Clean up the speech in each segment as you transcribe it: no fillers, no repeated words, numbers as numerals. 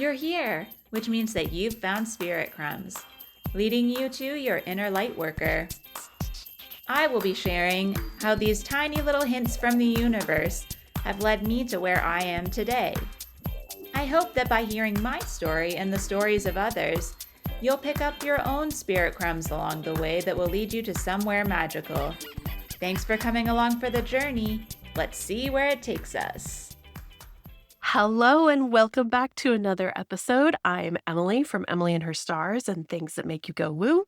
You're here, which means that you've found spirit crumbs, leading you to your inner light worker. I will be sharing how these tiny little hints from the universe have led me to where I am today. I hope that by hearing my story and the stories of others, you'll pick up your own spirit crumbs along the way that will lead you to somewhere magical. Thanks for coming along for the journey. Let's see where it takes us. Hello and welcome back to another episode. I'm Emily from Emily and Her Stars and Things That Make You Go Woo.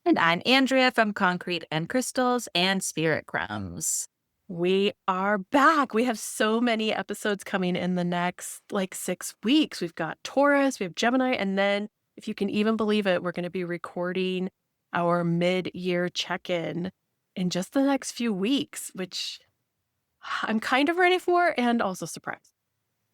And I'm Andrea from Concrete and Crystals and Spirit Crumbs. We are back. We have so many episodes coming in the next 6 weeks. We've got Taurus, we have Gemini, and then, if you can even believe it, we're going to be recording our mid-year check-in in just the next few weeks, which I'm kind of ready for and also surprised.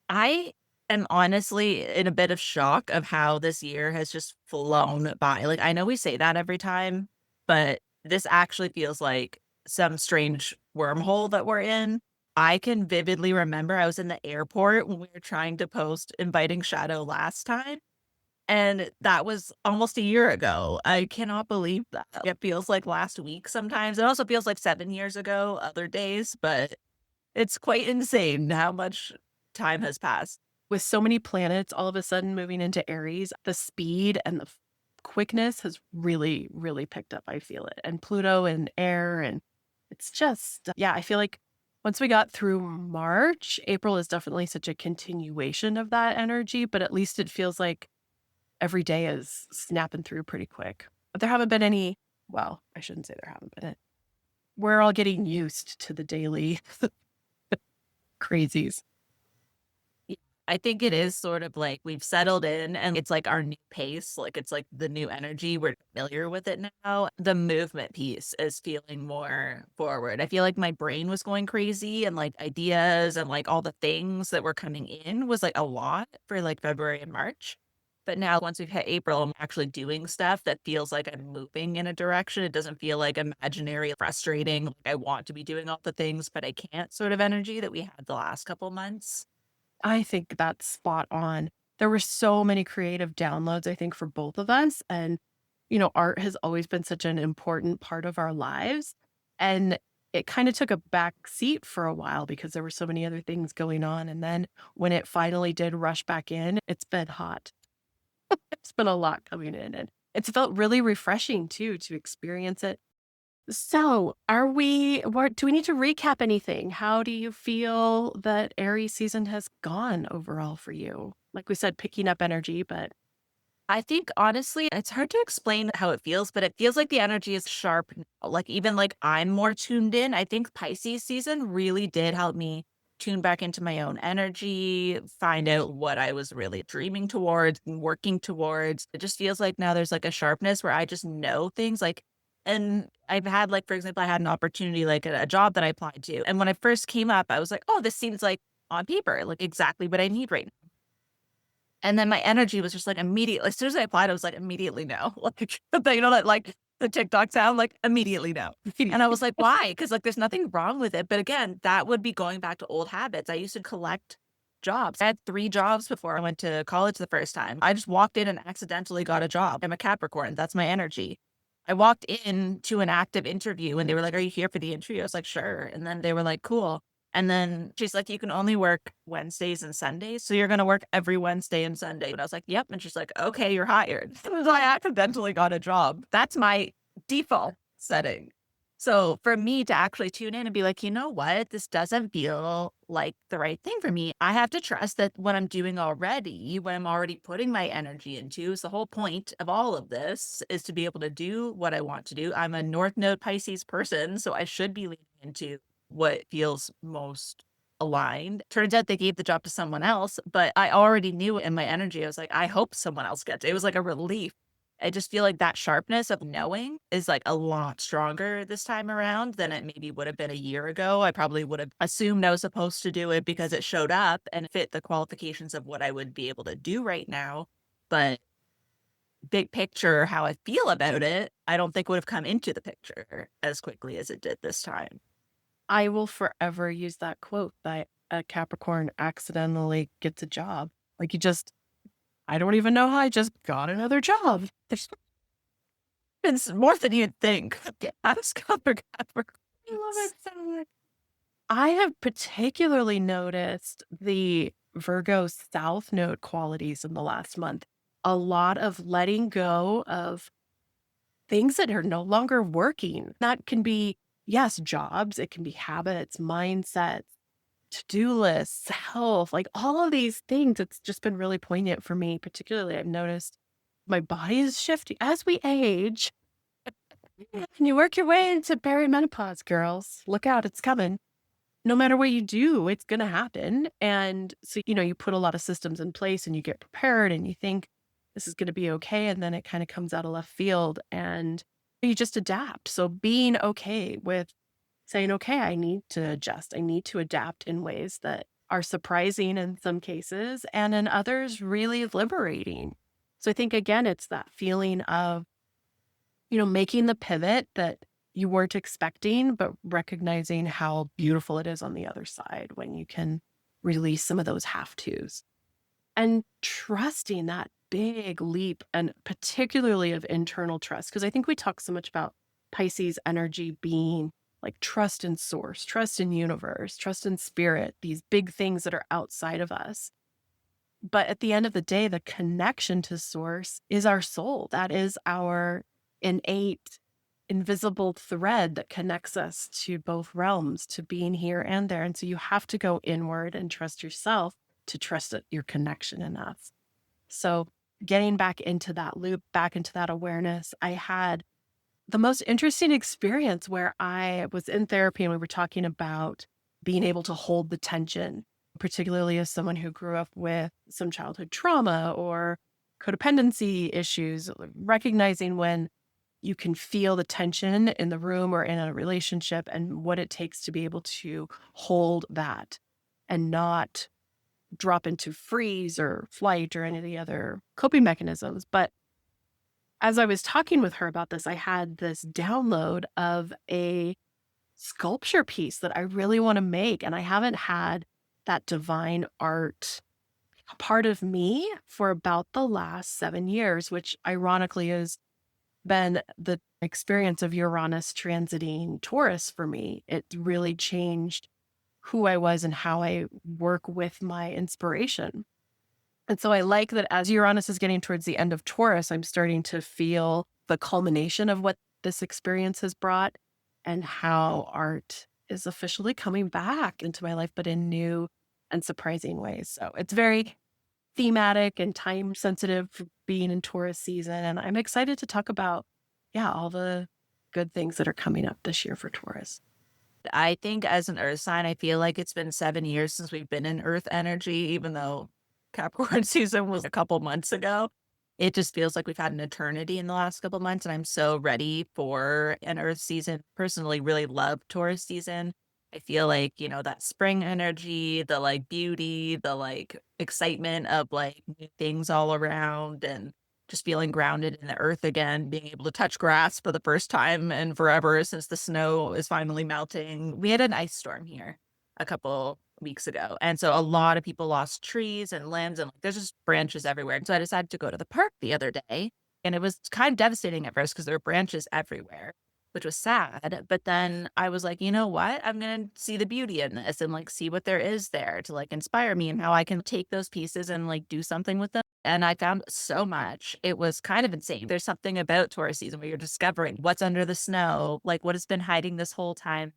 I am honestly in a bit of shock of how this year has just flown by. I know we say that every time, but this actually feels like some strange wormhole that we're in. I can vividly remember I was in the airport when we were trying to post Inviting Shadow last time, and that was almost a year ago. I cannot believe that. It feels like last week sometimes. It also feels like 7 years ago other days, but it's quite insane how much time has passed. With so many planets all of a sudden moving into Aries, the speed and the quickness has really, really picked up. I feel it. And Pluto and air. And it's just, I feel like once we got through March, April is definitely such a continuation of that energy, but at least it feels like every day is snapping through pretty quick. But there haven't been any, well, I shouldn't say there haven't been it. We're all getting used to the daily crazies. I think it is sort of like we've settled in and it's like our new pace. It's like the new energy. We're familiar with it now. The movement piece is feeling more forward. I feel like my brain was going crazy and ideas and all the things that were coming in was a lot for February and March. But now once we've hit April, I'm actually doing stuff that feels like I'm moving in a direction. It doesn't feel like imaginary, frustrating. I want to be doing all the things, but I can't sort of energy that we had the last couple months. I think that's spot on. There were so many creative downloads, I think, for both of us. And, art has always been such an important part of our lives. And it kind of took a back seat for a while because there were so many other things going on. And then when it finally did rush back in, it's been hot. It's been a lot coming in. And it's felt really refreshing, too, to experience it. So, do we need to recap anything? How do you feel that Aries season has gone overall for you? Like we said, picking up energy, but I think honestly, it's hard to explain how it feels, but it feels like the energy is sharp now. Even I'm more tuned in. I think Pisces season really did help me tune back into my own energy, find out what I was really dreaming towards and working towards. It just feels like now there's a sharpness where I just know things and I've had for example, I had an opportunity, a job that I applied to. And when I first came up, I was like, oh, this seems on paper, exactly what I need right now. And then my energy was just immediately, as soon as I applied, I was immediately no. That the TikTok sound, immediately no. And I was like, why? Because there's nothing wrong with it. But again, that would be going back to old habits. I used to collect jobs. I had 3 jobs before I went to college the first time. I just walked in and accidentally got a job. I'm a Capricorn. That's my energy. I walked in to an active interview and they were like, are you here for the interview? I was like, sure. And then they were like, cool. And then she's like, you can only work Wednesdays and Sundays. So you're going to work every Wednesday and Sunday. And I was like, yep. And she's like, okay, you're hired. So I accidentally got a job. That's my default setting. So for me to actually tune in and be like, you know what, this doesn't feel like the right thing for me. I have to trust that what I'm doing already, what I'm already putting my energy into, is the whole point of all of this is to be able to do what I want to do. I'm a North Node Pisces person, so I should be leaning into what feels most aligned. Turns out they gave the job to someone else, but I already knew in my energy. I was like, I hope someone else gets it. It was like a relief. I just feel like that sharpness of knowing is a lot stronger this time around than it maybe would have been a year ago. I probably would have assumed I was supposed to do it because it showed up and fit the qualifications of what I would be able to do right now. But big picture, how I feel about it, I don't think would have come into the picture as quickly as it did this time. I will forever use that quote that a Capricorn accidentally gets a job. You just I don't even know how I just got another job. It's more than you'd think. Yeah, ask other I love Capricorns. it so much. I have particularly noticed the Virgo South Node qualities in the last month. A lot of letting go of things that are no longer working. That can be, yes, jobs, it can be habits, mindsets, to-do lists, health, like all of these things. It's just been really poignant for me. Particularly, I've noticed my body is shifting as we age. And you work your way into perimenopause, girls. Look out, it's coming. No matter what you do, it's going to happen. And so, you put a lot of systems in place and you get prepared and you think this is going to be okay. And then it kind of comes out of left field and you just adapt. So being okay with saying, okay, I need to adjust, I need to adapt in ways that are surprising in some cases and in others, really liberating. So I think, again, it's that feeling of, making the pivot that you weren't expecting, but recognizing how beautiful it is on the other side when you can release some of those have tos and trusting that big leap and particularly of internal trust. Because I think we talk so much about Pisces energy being like trust in source, trust in universe, trust in spirit, these big things that are outside of us. But at the end of the day, the connection to source is our soul. That is our innate, invisible thread that connects us to both realms, to being here and there. And so you have to go inward and trust yourself to trust your connection enough. So getting back into that loop, back into that awareness, I had the most interesting experience where I was in therapy and we were talking about being able to hold the tension, particularly as someone who grew up with some childhood trauma or codependency issues, recognizing when you can feel the tension in the room or in a relationship and what it takes to be able to hold that and not drop into freeze or flight or any of the other coping mechanisms. But as I was talking with her about this, I had this download of a sculpture piece that I really want to make. And I haven't had that divine art part of me for about the last 7 years, which ironically has been the experience of Uranus transiting Taurus for me. It really changed who I was and how I work with my inspiration. And so I like that as Uranus is getting towards the end of Taurus, I'm starting to feel the culmination of what this experience has brought and how art is officially coming back into my life, but in new and surprising ways. So it's very thematic and time sensitive for being in Taurus season. And I'm excited to talk about, yeah, all the good things that are coming up this year for Taurus. I think as an earth sign, I feel like it's been 7 years since we've been in earth energy, even though Capricorn season was a couple months ago. It just feels like we've had an eternity in the last couple months, and I'm so ready for an earth season. Personally, really love Taurus season. I feel like, that spring energy, the like beauty, the like excitement of like new things all around and just feeling grounded in the earth again, being able to touch grass for the first time in forever since the snow is finally melting. We had an ice storm here a couple weeks ago. And so a lot of people lost trees and limbs and like there's just branches everywhere. And so I decided to go to the park the other day. And it was kind of devastating at first because there were branches everywhere, which was sad. But then I was like, you know what? I'm going to see the beauty in this and like see what there is there to like inspire me and how I can take those pieces and like do something with them. And I found so much. It was kind of insane. There's something about Taurus season where you're discovering what's under the snow, like what has been hiding this whole time,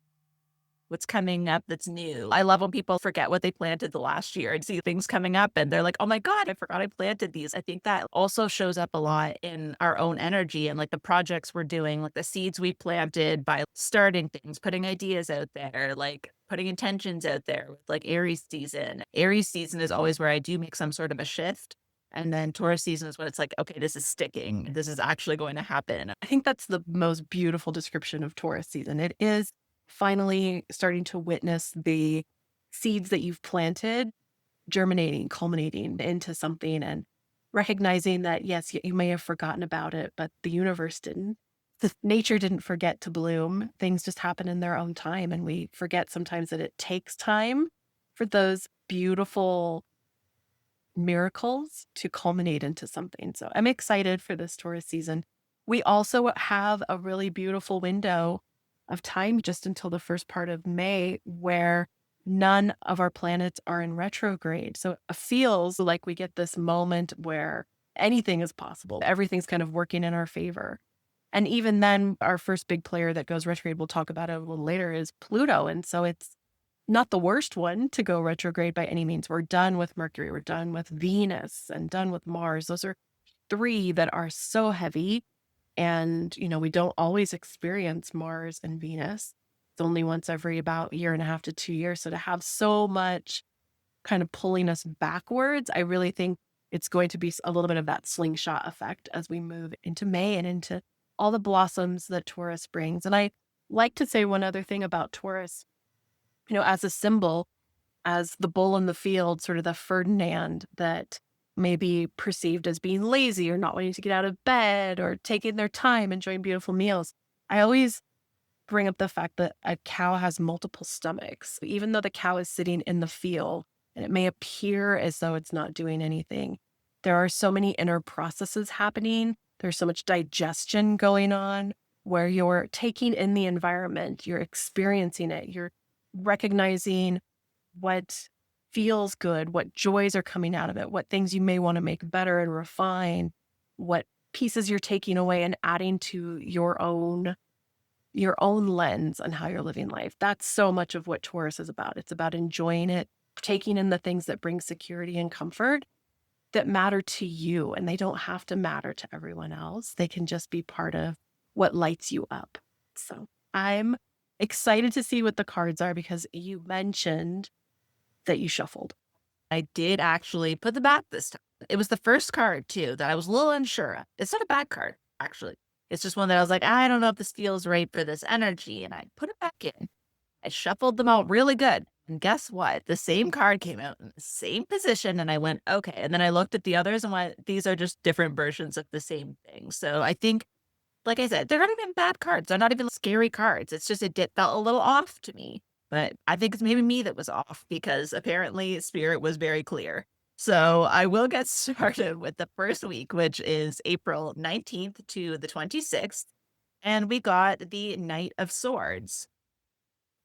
what's coming up that's new. I love when people forget what they planted the last year and see things coming up and they're like, oh my God, I forgot I planted these. I think that also shows up a lot in our own energy and like the projects we're doing, like the seeds we planted by starting things, putting ideas out there, like putting intentions out there with like Aries season. Aries season is always where I do make some sort of a shift. And then Taurus season is when it's like, okay, this is sticking. This is actually going to happen. I think that's the most beautiful description of Taurus season. It is finally starting to witness the seeds that you've planted germinating, culminating into something and recognizing that, yes, you may have forgotten about it, but the universe didn't. The nature didn't forget to bloom. Things just happen in their own time. And we forget sometimes that it takes time for those beautiful miracles to culminate into something. So I'm excited for this Taurus season. We also have a really beautiful window of time just until the first part of May where none of our planets are in retrograde. So it feels like we get this moment where anything is possible. Everything's kind of working in our favor. And even then, our first big player that goes retrograde, we'll talk about it a little later, is Pluto. And so it's not the worst one to go retrograde by any means. We're done with Mercury, we're done with Venus, and done with Mars. Those are three that are so heavy. And, we don't always experience Mars and Venus. It's only once every about a year and a half to 2 years. So to have so much kind of pulling us backwards, I really think it's going to be a little bit of that slingshot effect as we move into May and into all the blossoms that Taurus brings. And I like to say one other thing about Taurus, as a symbol, as the bull in the field, sort of the Ferdinand that may be perceived as being lazy or not wanting to get out of bed or taking their time, enjoying beautiful meals. I always bring up the fact that a cow has multiple stomachs. Even though the cow is sitting in the field and it may appear as though it's not doing anything, there are so many inner processes happening. There's so much digestion going on where you're taking in the environment, you're experiencing it, you're recognizing what feels good, what joys are coming out of it, what things you may want to make better and refine, what pieces you're taking away and adding to your own lens on how you're living life. That's so much of what Taurus is about. It's about enjoying it, taking in the things that bring security and comfort that matter to you, and they don't have to matter to everyone else. They can just be part of what lights you up. So I'm excited to see what the cards are because you mentioned that you shuffled. I did actually put the back this time. It was the first card too that I was a little unsure of. It's not a bad card, actually. It's just one that I was like, I don't know if this feels right for this energy. And I put it back in. I shuffled them out really good. And guess what? The same card came out in the same position. And I went, okay. And then I looked at the others and went, these are just different versions of the same thing. So I think, like I said, they're not even bad cards. They're not even scary cards. It's just felt a little off to me. But I think it's maybe me that was off because apparently spirit was very clear. So I will get started with the first week, which is April 19th to the 26th. And we got the Knight of Swords.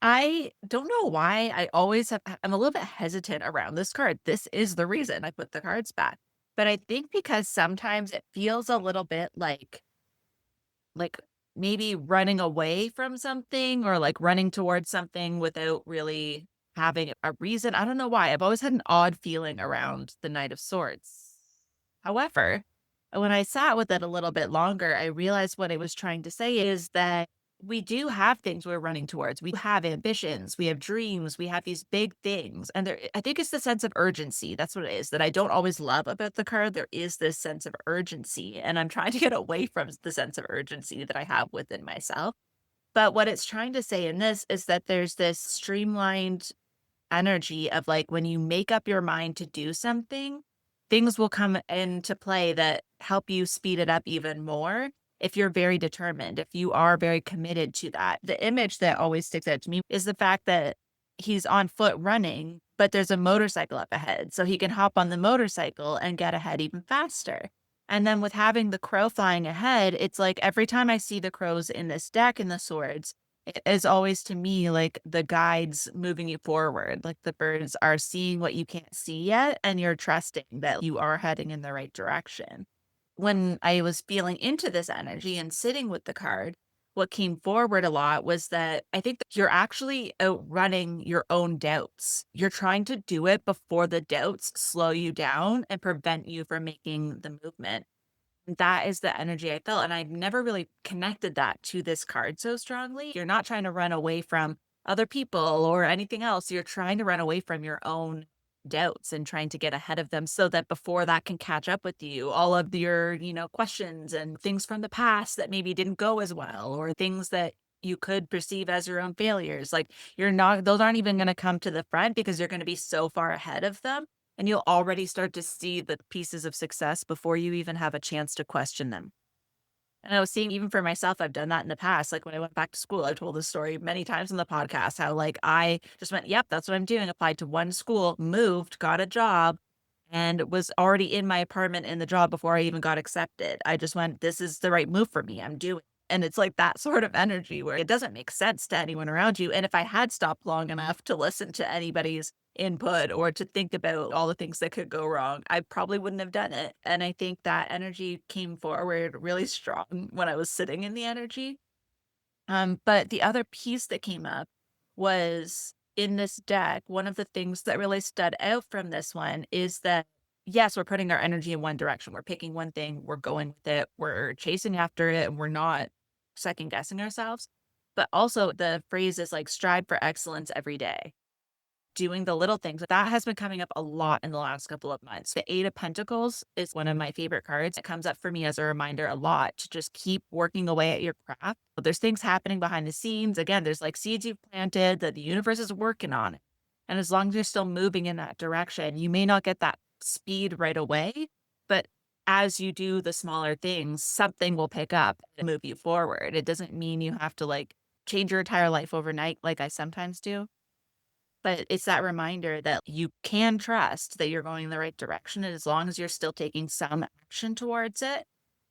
I don't know why I'm a little bit hesitant around this card. This is the reason I put the cards back. But I think because sometimes it feels a little bit like maybe running away from something or like running towards something without really having a reason. I don't know why. I've always had an odd feeling around the Knight of Swords. However, when I sat with it a little bit longer, I realized what I was trying to say is that we do have things we're running towards. We have ambitions, we have dreams, we have these big things. And I think it's the sense of urgency. That's what it is that I don't always love about the card. There is this sense of urgency, and I'm trying to get away from the sense of urgency that I have within myself. But what it's trying to say in this is that there's this streamlined energy of like when you make up your mind to do something, things will come into play that help you speed it up even more if you're very determined, if you are very committed to that. The image that always sticks out to me is the fact that he's on foot running, but there's a motorcycle up ahead. So he can hop on the motorcycle and get ahead even faster. And then with having the crow flying ahead, it's like every time I see the crows in this deck in the swords, it is always to me like the guides moving you forward. Like the birds are seeing what you can't see yet, and you're trusting that you are heading in the right direction. When I was feeling into this energy and sitting with the card, what came forward a lot was that I think that you're actually outrunning your own doubts. You're trying to do it before the doubts slow you down and prevent you from making the movement. That is the energy I felt, and I've never really connected that to this card so strongly. You're not trying to run away from other people or anything else. You're trying to run away from your own doubts and trying to get ahead of them so that before that can catch up with you, all of your, questions and things from the past that maybe didn't go as well or things that you could perceive as your own failures. Like those aren't even going to come to the front because you're going to be so far ahead of them and you'll already start to see the pieces of success before you even have a chance to question them. And I was seeing even for myself, I've done that in the past. Like when I went back to school, I've told this story many times on the podcast, how like I just went, yep, that's what I'm doing. Applied to one school, moved, got a job, and was already in my apartment in the job before I even got accepted. I just went, this is the right move for me. I'm doing it. And it's like that sort of energy where it doesn't make sense to anyone around you. And if I had stopped long enough to listen to anybody's input or to think about all the things that could go wrong, I probably wouldn't have done it. And I think that energy came forward really strong when I was sitting in the energy. But the other piece that came up was in this deck, one of the things that really stood out from this one is that, yes, we're putting our energy in one direction. We're picking one thing, we're going with it, we're chasing after it, and we're not second guessing ourselves. But also, the phrase is like strive for excellence every day, doing the little things. That has been coming up a lot in the last couple of months. The Eight of Pentacles is one of my favorite cards. It comes up for me as a reminder a lot to just keep working away at your craft. But there's things happening behind the scenes. Again, there's like seeds you've planted that the universe is working on it. And as long as you're still moving in that direction, you may not get that speed right away, but as you do the smaller things, something will pick up and move you forward. It doesn't mean you have to like change your entire life overnight like I sometimes do. But it's that reminder that you can trust that you're going in the right direction, and as long as you're still taking some action towards it,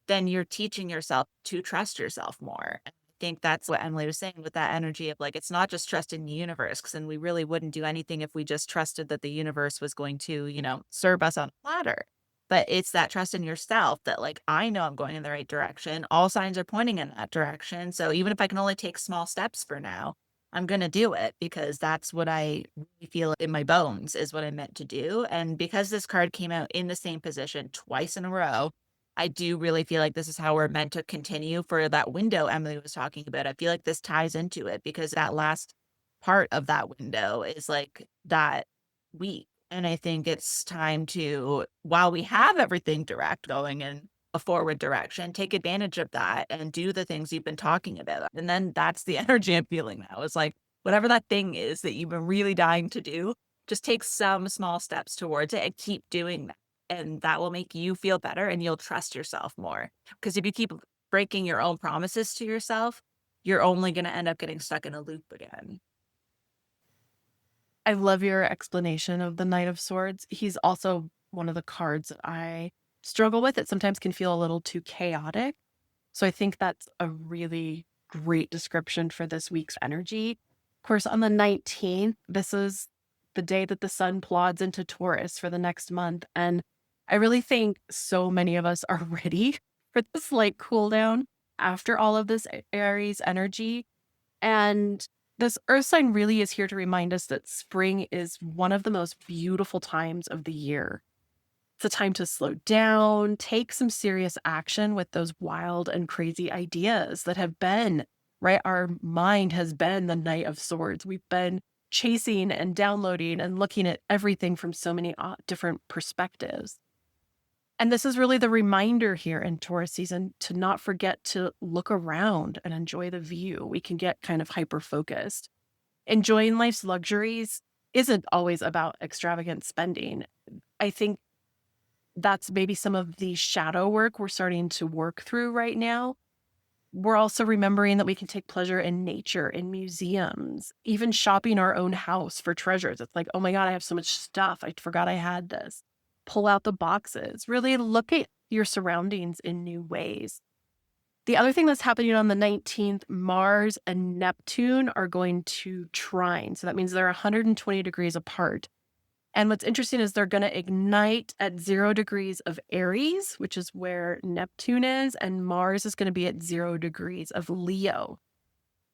then you're teaching yourself to trust yourself more. And I think that's what Emily was saying with that energy of like, it's not just trusting the universe, because then we really wouldn't do anything if we just trusted that the universe was going to, serve us on a platter. But it's that trust in yourself that like, I know I'm going in the right direction. All signs are pointing in that direction. So even if I can only take small steps for now, I'm gonna do it because that's what I really feel in my bones is what I meant to do. And because this card came out in the same position twice in a row, I do really feel like this is how we're meant to continue for that window Emily was talking about. I feel like this ties into it because that last part of that window is like that week. And I think it's time to, while we have everything direct going in a forward direction, take advantage of that and do the things you've been talking about. And then that's the energy I'm feeling now. It's like whatever that thing is that you've been really dying to do, just take some small steps towards it and keep doing that. And that will make you feel better and you'll trust yourself more. Because if you keep breaking your own promises to yourself, you're only going to end up getting stuck in a loop again. I love your explanation of the Knight of Swords. He's also one of the cards that I struggle with. It sometimes can feel a little too chaotic. So I think that's a really great description for this week's energy. Of course, on the 19th, this is the day that the sun plods into Taurus for the next month. And I really think so many of us are ready for this like cool down after all of this Aries energy. And this earth sign really is here to remind us that spring is one of the most beautiful times of the year. It's a time to slow down, take some serious action with those wild and crazy ideas that have been, right? Our mind has been the Knight of Swords. We've been chasing and downloading and looking at everything from so many different perspectives. And this is really the reminder here in Taurus season to not forget to look around and enjoy the view. We can get kind of hyper focused. Enjoying life's luxuries isn't always about extravagant spending. I think that's maybe some of the shadow work we're starting to work through right now. We're also remembering that we can take pleasure in nature, in museums, even shopping our own house for treasures. It's like, oh my God, I have so much stuff. I forgot I had this. Pull out the boxes. Really look at your surroundings in new ways. The other thing that's happening on the 19th, Mars and Neptune are going to trine. So that means they're 120 degrees apart. And what's interesting is they're going to ignite at 0 degrees of Aries, which is where Neptune is, and Mars is going to be at 0 degrees of Leo.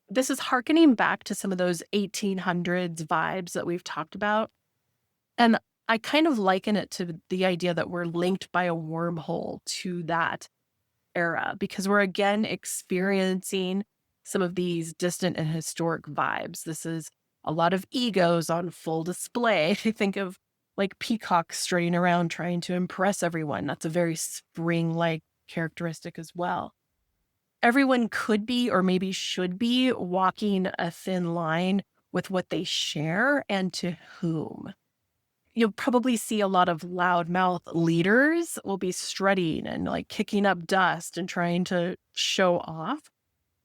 This is hearkening back to some of those 1800s vibes that we've talked about. And I kind of liken it to the idea that we're linked by a wormhole to that era because we're again experiencing some of these distant and historic vibes. This is a lot of egos on full display. I think of like peacocks strutting around trying to impress everyone. That's a very spring-like characteristic as well. Everyone could be or maybe should be walking a thin line with what they share and to whom. You'll probably see a lot of loudmouth leaders will be strutting and like kicking up dust and trying to show off.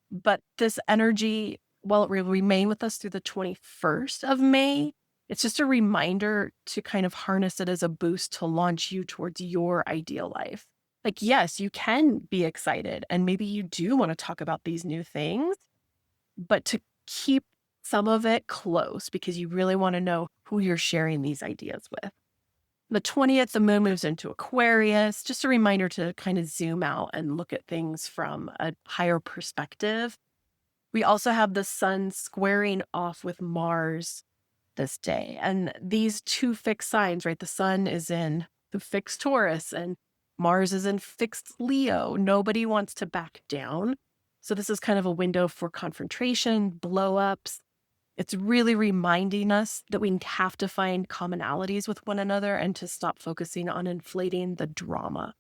But this energy, while it will remain with us through the 21st of May, It's just a reminder to kind of harness it as a boost to launch you towards your ideal life. Like, yes, you can be excited and maybe you do want to talk about these new things, but to keep some of it close because you really want to know who you're sharing these ideas with. The 20th, the moon moves into Aquarius, just a reminder to kind of zoom out and look at things from a higher perspective. We also have the sun squaring off with Mars this day. And these two fixed signs, right? The sun is in the fixed Taurus and Mars is in fixed Leo. Nobody wants to back down. So this is kind of a window for confrontation, blow ups. It's really reminding us that we have to find commonalities with one another and to stop focusing on inflating the drama.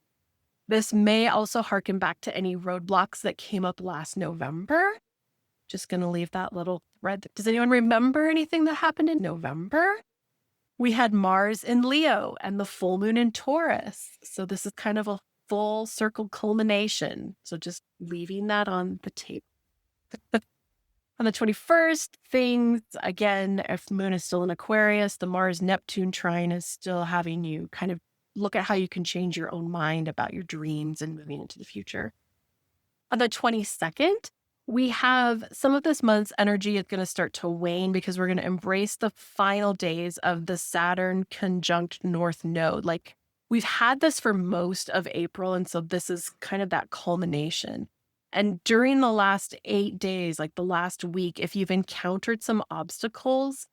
This may also harken back to any roadblocks that came up last November. Just going to leave that little thread. Does anyone remember anything that happened in November? We had Mars in Leo and the full moon in Taurus. So this is kind of a full circle culmination. So just leaving that on the table. On the 21st, things again, if the moon is still in Aquarius, the Mars Neptune trine is still having you kind of look at how you can change your own mind about your dreams and moving into the future. On the 22nd, we have some of this month's energy is going to start to wane because we're going to embrace the final days of the Saturn conjunct North Node. Like we've had this for most of April. And so this is kind of that culmination. And during the last 8 days, like the last week, if you've encountered some obstacles,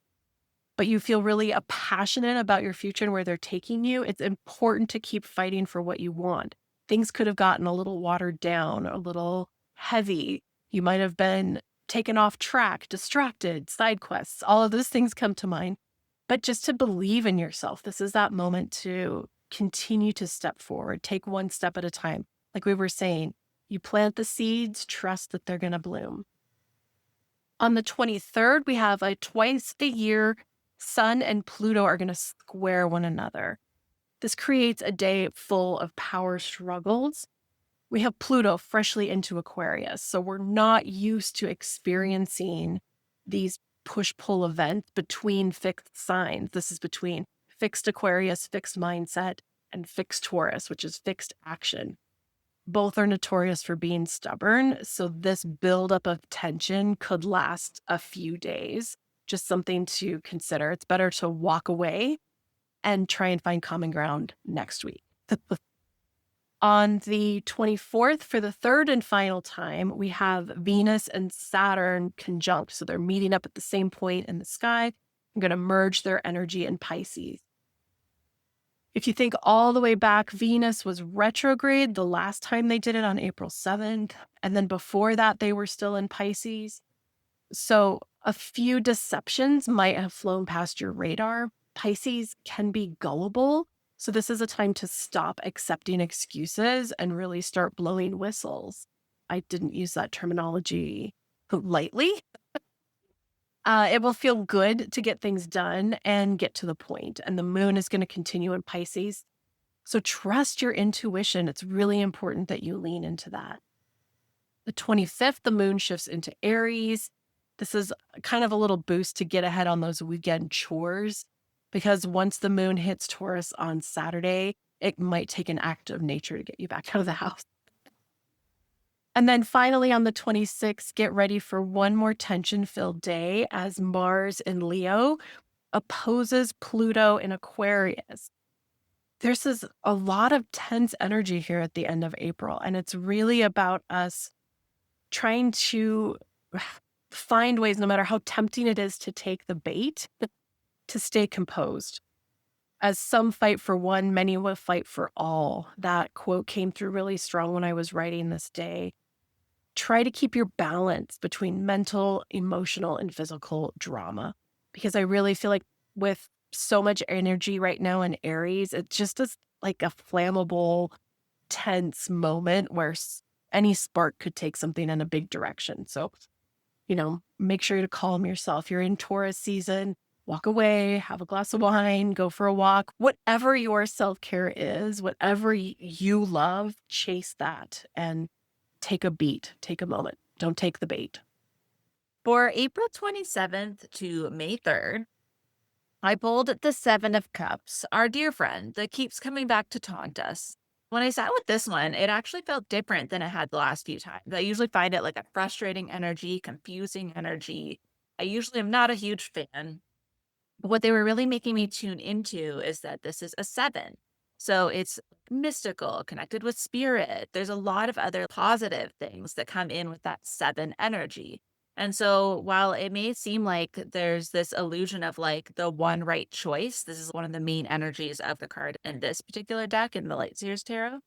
but you feel really passionate about your future and where they're taking you, it's important to keep fighting for what you want. Things could have gotten a little watered down, a little heavy. You might have been taken off track, distracted, side quests. All of those things come to mind. But just to believe in yourself, this is that moment to continue to step forward, take one step at a time. Like we were saying, you plant the seeds, trust that they're going to bloom. On the 23rd, we have a twice a year Sun and Pluto are going to square one another. This creates a day full of power struggles. We have Pluto freshly into Aquarius, so we're not used to experiencing these push-pull events between fixed signs. This is between fixed Aquarius, fixed mindset, and fixed Taurus, which is fixed action. Both are notorious for being stubborn, so this buildup of tension could last a few days. Just something to consider. It's better to walk away and try and find common ground next week. On the 24th, for the third and final time, we have Venus and Saturn conjunct. So they're meeting up at the same point in the sky. I'm going to merge their energy in Pisces. If you think all the way back, Venus was retrograde the last time they did it on April 7th. And then before that, they were still in Pisces. So a few deceptions might have flown past your radar. Pisces can be gullible. So this is a time to stop accepting excuses and really start blowing whistles. I didn't use that terminology lightly. It will feel good to get things done and get to the point. And the moon is going to continue in Pisces. So trust your intuition. It's really important that you lean into that. The 25th, the moon shifts into Aries. This is kind of a little boost to get ahead on those weekend chores because once the moon hits Taurus on Saturday, it might take an act of nature to get you back out of the house. And then finally on the 26th, get ready for one more tension-filled day as Mars in Leo opposes Pluto in Aquarius. There's a lot of tense energy here at the end of April, and it's really about us trying to find ways, no matter how tempting it is to take the bait, to stay composed. As some fight for one, many will fight for all. That quote came through really strong when I was writing this day. Try to keep your balance between mental, emotional, and physical drama. Because I really feel like with so much energy right now in Aries, it just is like a flammable, tense moment where any spark could take something in a big direction. So, make sure to calm yourself. You're in Taurus season. Walk away, have a glass of wine, go for a walk. Whatever your self-care is, whatever you love, chase that and take a beat, take a moment. Don't take the bait. For April 27th to May 3rd, I pulled the Seven of Cups, our dear friend that keeps coming back to taunt us. When I sat with this one, it actually felt different than it had the last few times. I usually find it like a frustrating energy, confusing energy. I usually am not a huge fan. But what they were really making me tune into is that this is a seven. So it's mystical, connected with spirit. There's a lot of other positive things that come in with that seven energy. And so while it may seem like there's this illusion of like the one right choice, this is one of the main energies of the card in this particular deck in the Light Seers Tarot.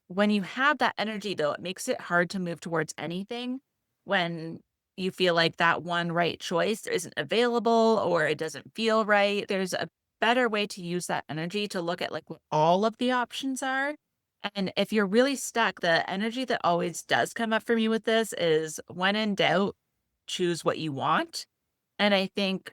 When you have that energy, though, it makes it hard to move towards anything when you feel like that one right choice isn't available or it doesn't feel right. There's a better way to use that energy to look at like what all of the options are. And if you're really stuck, the energy that always does come up for me with this is when in doubt, choose what you want. And I think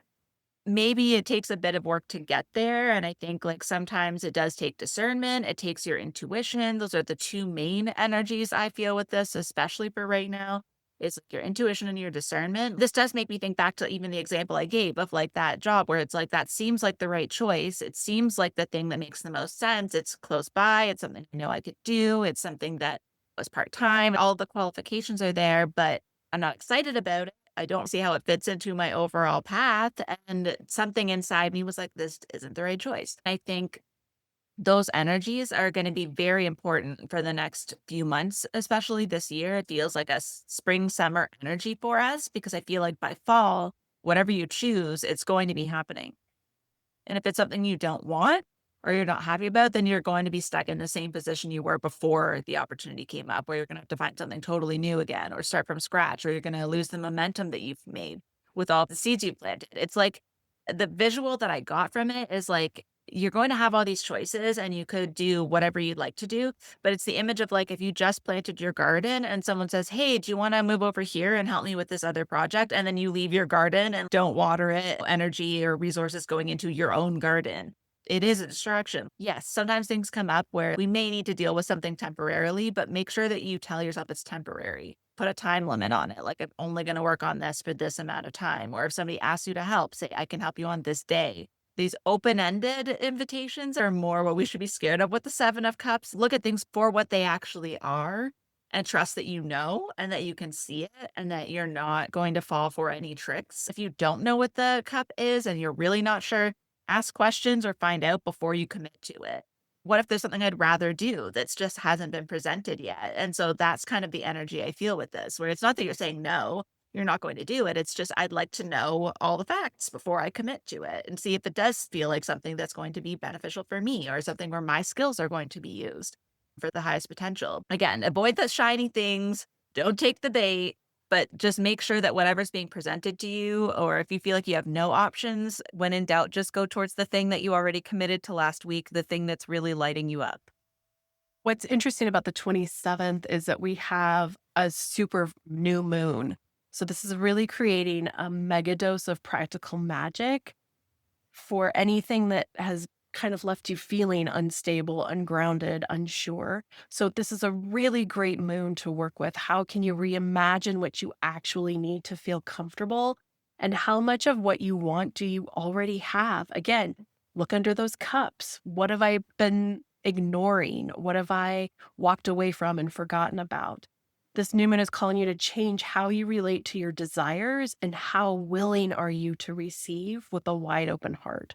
maybe it takes a bit of work to get there, and I think, like, sometimes it does take discernment, it takes your intuition. Those are the 2 main energies I feel with this, especially for right now, is like your intuition and your discernment. This does make me think back to even the example I gave of, like, that job where it's like, that seems like the right choice. It seems like the thing that makes the most sense. It's close by, it's something I know I could do, it's something that was part-time, all the qualifications are there, but I'm not excited about it. I don't see how it fits into my overall path. And something inside me was like, this isn't the right choice. I think those energies are going to be very important for the next few months, especially this year. It feels like a spring, summer energy for us because I feel like by fall, whatever you choose, it's going to be happening. And if it's something you don't want or you're not happy about, then you're going to be stuck in the same position you were before the opportunity came up, where you're going to have to find something totally new again or start from scratch, or you're going to lose the momentum that you've made with all the seeds you planted. It's like the visual that I got from it is like you're going to have all these choices and you could do whatever you'd like to do. But it's the image of like if you just planted your garden and someone says, hey, do you want to move over here and help me with this other project? And then you leave your garden and don't water it, energy or resources going into your own garden. It is a distraction. Yes, sometimes things come up where we may need to deal with something temporarily, but make sure that you tell yourself it's temporary. Put a time limit on it. Like, I'm only going to work on this for this amount of time. Or if somebody asks you to help, say, I can help you on this day. These open ended invitations are more what we should be scared of with the Seven of Cups. Look at things for what they actually are and trust that you know and that you can see it and that you're not going to fall for any tricks. If you don't know what the cup is and you're really not sure, ask questions or find out before you commit to it. What if there's something I'd rather do that's just hasn't been presented yet? And so that's kind of the energy I feel with this, where it's not that you're saying no, you're not going to do it. It's just I'd like to know all the facts before I commit to it and see if it does feel like something that's going to be beneficial for me or something where my skills are going to be used for the highest potential. Again, avoid the shiny things, don't take the bait, but just make sure that whatever's being presented to you, or if you feel like you have no options, when in doubt, just go towards the thing that you already committed to last week, the thing that's really lighting you up. What's interesting about the 27th is that we have a super new moon. So this is really creating a mega dose of practical magic for anything that has kind of left you feeling unstable, ungrounded, unsure. So this is a really great moon to work with. How can you reimagine what you actually need to feel comfortable? And how much of what you want do you already have? Again, look under those cups. What have I been ignoring? What have I walked away from and forgotten about? This new moon is calling you to change how you relate to your desires and how willing are you to receive with a wide open heart.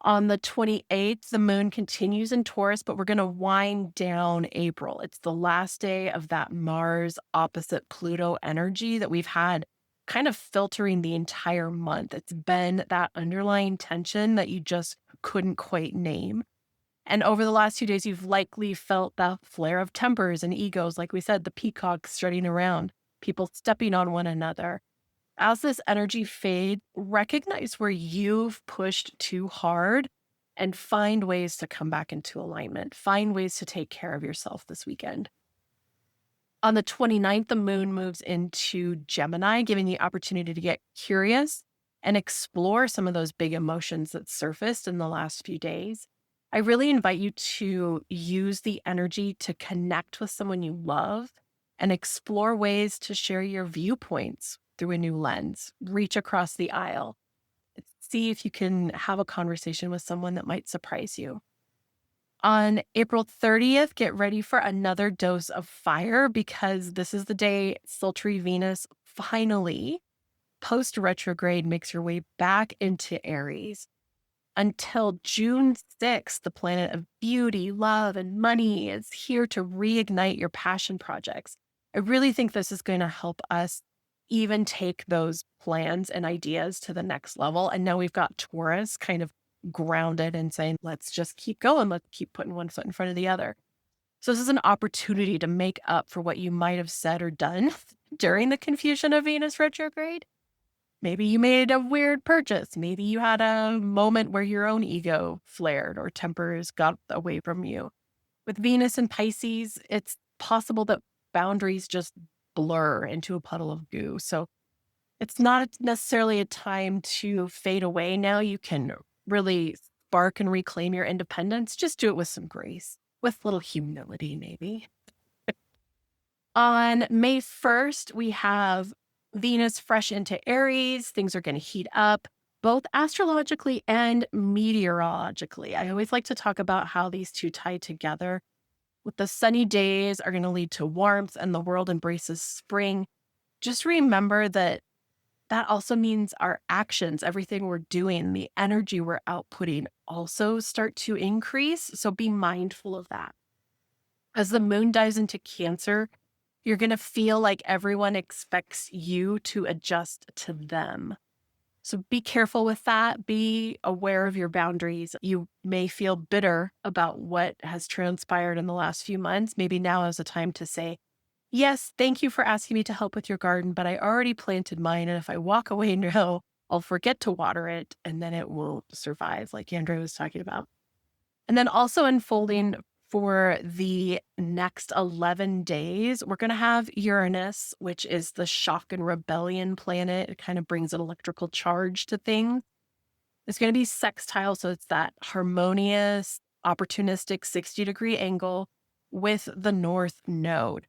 On the 28th, the moon continues in Taurus, but we're going to wind down April. It's the last day of that Mars opposite Pluto energy that we've had kind of filtering the entire month. It's been that underlying tension that you just couldn't quite name. And over the last few days, you've likely felt the flare of tempers and egos. Like we said, the peacocks strutting around, people stepping on one another. As this energy fades, recognize where you've pushed too hard and find ways to come back into alignment. Find ways to take care of yourself this weekend. On the 29th, the moon moves into Gemini, giving the opportunity to get curious and explore some of those big emotions that surfaced in the last few days. I really invite you to use the energy to connect with someone you love and explore ways to share your viewpoints through a new lens, reach across the aisle. see if you can have a conversation with someone that might surprise you. On April 30th, get ready for another dose of fire because this is the day sultry Venus finally, post retrograde, makes your way back into Aries. Until June 6th, the planet of beauty, love, and money is here to reignite your passion projects. I really think this is going to help us even take those plans and ideas to the next level. And now we've got Taurus kind of grounded and saying, let's just keep going. Let's keep putting one foot in front of the other. So, this is an opportunity to make up for what you might have said or done during the confusion of Venus retrograde. Maybe you made a weird purchase. Maybe you had a moment where your own ego flared or tempers got away from you. With Venus and Pisces, it's possible that boundaries just blur into a puddle of goo. So it's not necessarily a time to fade away now. You can really spark and reclaim your independence. Just do it with some grace, with little humility, maybe. On May 1st, we have Venus fresh into Aries. Things are going to heat up, both astrologically and meteorologically. I always like to talk about how these two tie together. With the sunny days are going to lead to warmth and the world embraces spring. Just remember that that also means our actions, everything we're doing, the energy we're outputting also start to increase. So be mindful of that. As the moon dives into Cancer, you're going to feel like everyone expects you to adjust to them. So be careful with that. Be aware of your boundaries. You may feel bitter about what has transpired in the last few months. Maybe now is a time to say, yes, thank you for asking me to help with your garden, but I already planted mine. And if I walk away now, I'll forget to water it and then it will survive, like Andrea was talking about. And then also unfolding for the next 11 days, we're going to have Uranus, which is the shock and rebellion planet. It kind of brings an electrical charge to things. It's going to be sextile. So it's that harmonious, opportunistic 60-degree angle with the North Node.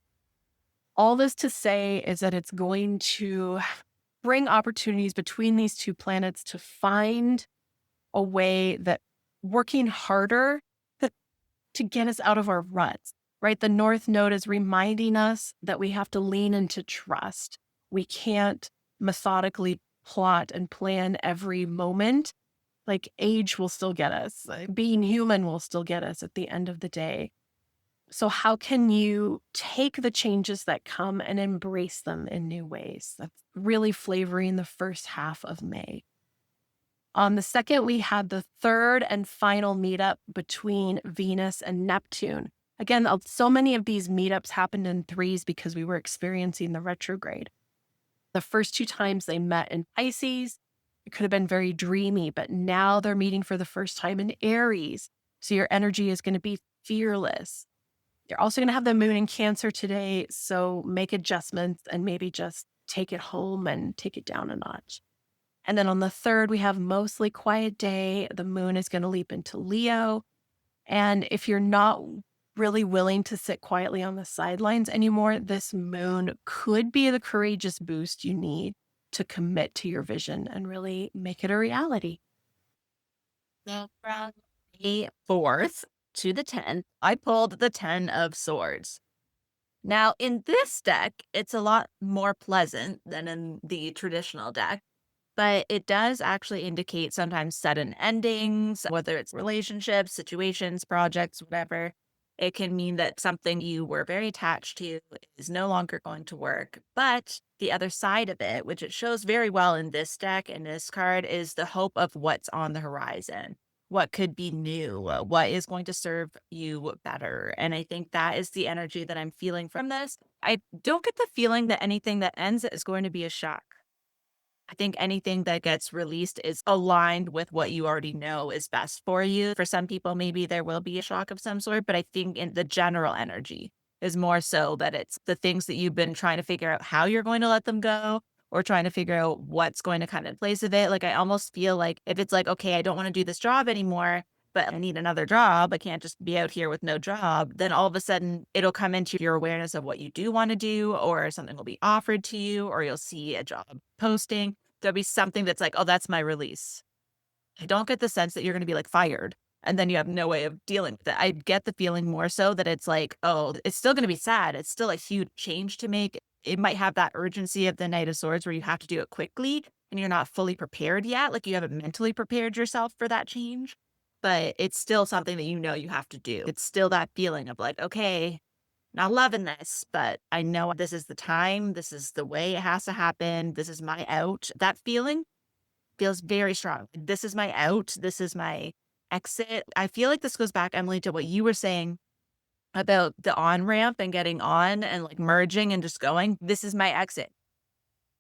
All this to say is that it's going to bring opportunities between these two planets to find a way that working harder to get us out of our ruts, right? The North Node is reminding us that we have to lean into trust. We can't methodically plot and plan every moment. Like age will still get us. Being human will still get us at the end of the day. So how can you take the changes that come and embrace them in new ways? That's really flavoring the first half of May. On the 2nd, we had the third and final meetup between Venus and Neptune. Again, so many of these meetups happened in threes because we were experiencing the retrograde. The first two times they met in Pisces, it could have been very dreamy, but now they're meeting for the first time in Aries. So your energy is going to be fearless. You're also going to have the moon in Cancer today, so make adjustments and maybe just take it home and take it down a notch. And then on the 3rd, we have mostly quiet day. The moon is going to leap into Leo. And if you're not really willing to sit quietly on the sidelines anymore, this moon could be the courageous boost you need to commit to your vision and really make it a reality. So from May 4th to the 10th, I pulled the 10 of Swords. Now, in this deck, it's a lot more pleasant than in the traditional deck. But it does actually indicate sometimes sudden endings, whether it's relationships, situations, projects, whatever. It can mean that something you were very attached to is no longer going to work. But the other side of it, which it shows very well in this deck and this card, is the hope of what's on the horizon. What could be new? What is going to serve you better? And I think that is the energy that I'm feeling from this. I don't get the feeling that anything that ends is going to be a shock. I think anything that gets released is aligned with what you already know is best for you. For some people, maybe there will be a shock of some sort, but I think in the general energy is more so that it's the things that you've been trying to figure out how you're going to let them go or trying to figure out what's going to kind of place of it. Like I almost feel like if it's like, okay, I don't want to do this job anymore, but I need another job. I can't just be out here with no job. Then all of a sudden it'll come into your awareness of what you do want to do, or something will be offered to you, or you'll see a job posting. There'll be something that's like, oh, that's my release. I don't get the sense that you're gonna be, like, fired, and then you have no way of dealing with it. I get the feeling more so that it's like, "Oh, it's still gonna be sad. It's still a huge change to make." It might have that urgency of the Knight of Swords where you have to do it quickly and you're not fully prepared yet, like, you haven't mentally prepared yourself for that change, but it's still something that you know you have to do. It's still that feeling of like, "Okay, not loving this, but I know this is the time. This is the way it has to happen. This is my out." That feeling feels very strong. This is my out. This is my exit. I feel like this goes back, Emily, to what you were saying about the on ramp and getting on and like merging and just going. This is my exit.